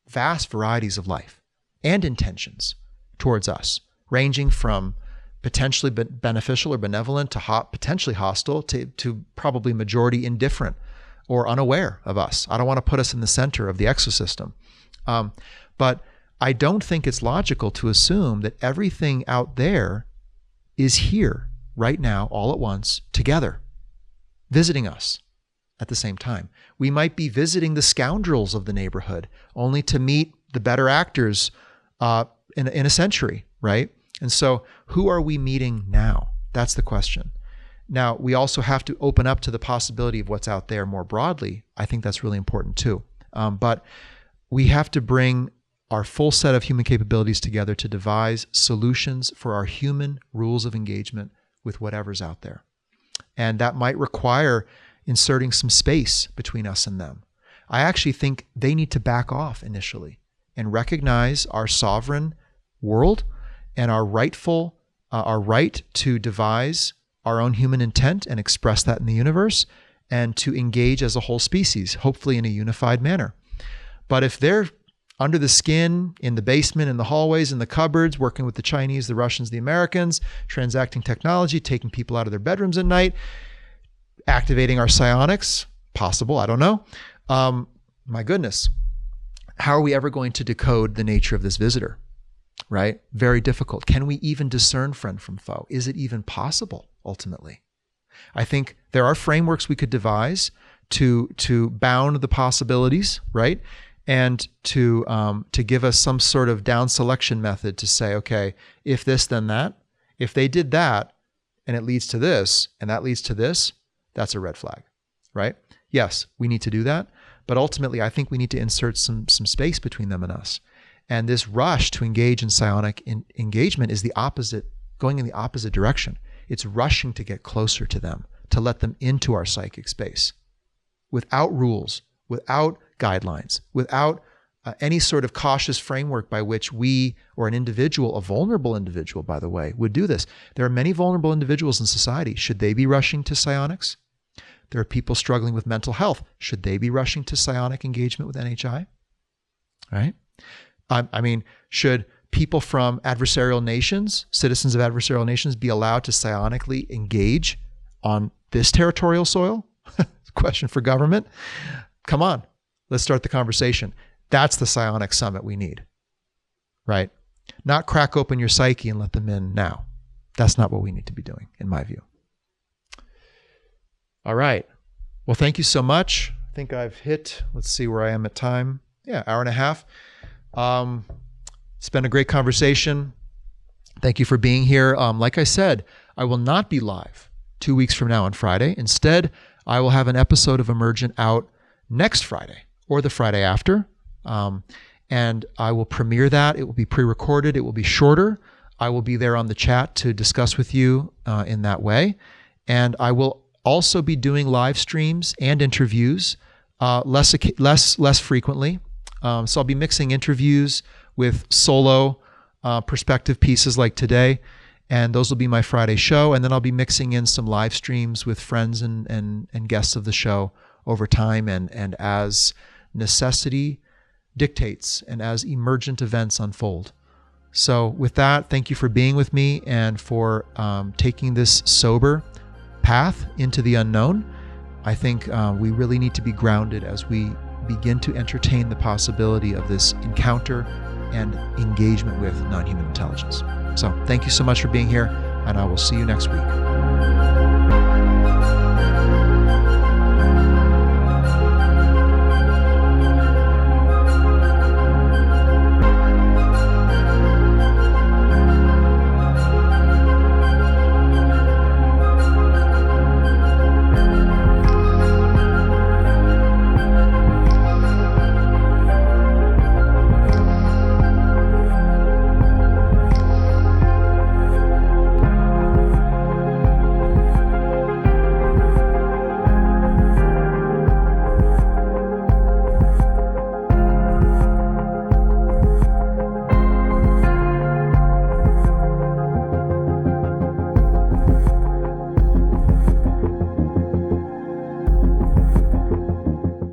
Speaker 1: vast varieties of life and intentions towards us, ranging from potentially beneficial or benevolent to potentially hostile to probably majority indifferent or unaware of us. I don't want to put us in the center of the exosystem. But I don't think it's logical to assume that everything out there is here right now, all at once, together, visiting us at the same time. We might be visiting the scoundrels of the neighborhood only to meet the better actors in a century, right? And so who are we meeting now? That's the question. Now, we also have to open up to the possibility of what's out there more broadly. I think that's really important too. But we have to bring our full set of human capabilities together to devise solutions for our human rules of engagement with whatever's out there. And that might require inserting some space between us and them. I actually think they need to back off initially and recognize our sovereign world and our right to devise our own human intent and express that in the universe, and to engage as a whole species, hopefully in a unified manner. But if they're under the skin, in the basement, in the hallways, in the cupboards, working with the Chinese, the Russians, the Americans, transacting technology, taking people out of their bedrooms at night, activating our psionics, possible, I don't know. My goodness, how are we ever going to decode the nature of this visitor, right? Very difficult. Can we even discern friend from foe? Is it even possible, ultimately? I think there are frameworks we could devise to bound the possibilities, right? And to give us some sort of down selection method to say, okay, if this, then that. If they did that, and it leads to this, and that leads to this, that's a red flag, right? Yes, we need to do that. But ultimately, I think we need to insert some space between them and us. And this rush to engage in psionic engagement is the opposite, going in the opposite direction. It's rushing to get closer to them, to let them into our psychic space without rules, without guidelines, without any sort of cautious framework by which we, or an individual, a vulnerable individual, by the way, would do this. There are many vulnerable individuals in society. Should they be rushing to psionics? There are people struggling with mental health. Should they be rushing to psionic engagement with NHI? Right? I mean, should people from adversarial nations, citizens of adversarial nations, be allowed to psionically engage on this territorial soil? Question for government. Come on, let's start the conversation. That's the psionic summit we need, right? Not crack open your psyche and let them in now. That's not what we need to be doing, in my view. All right. Well, thank you so much. I think I've hit, let's see where I am at time. Yeah, hour and a half. It's been a great conversation. Thank you for being here. Like I said, I will not be live 2 weeks from now on Friday. Instead, I will have an episode of Emergent out next Friday or the Friday after. And I will premiere that. It will be pre-recorded. It will be shorter. I will be there on the chat to discuss with you in that way. And I will also be doing live streams and interviews less frequently. So I'll be mixing interviews with solo perspective pieces like today, and those will be my Friday show. And then I'll be mixing in some live streams with friends and guests of the show over time and as necessity dictates and as emergent events unfold. So with that, thank you for being with me and for taking this sober path into the unknown. I think we really need to be grounded as we begin to entertain the possibility of this encounter and engagement with non-human intelligence. So thank you so much for being here, and I will see you next week.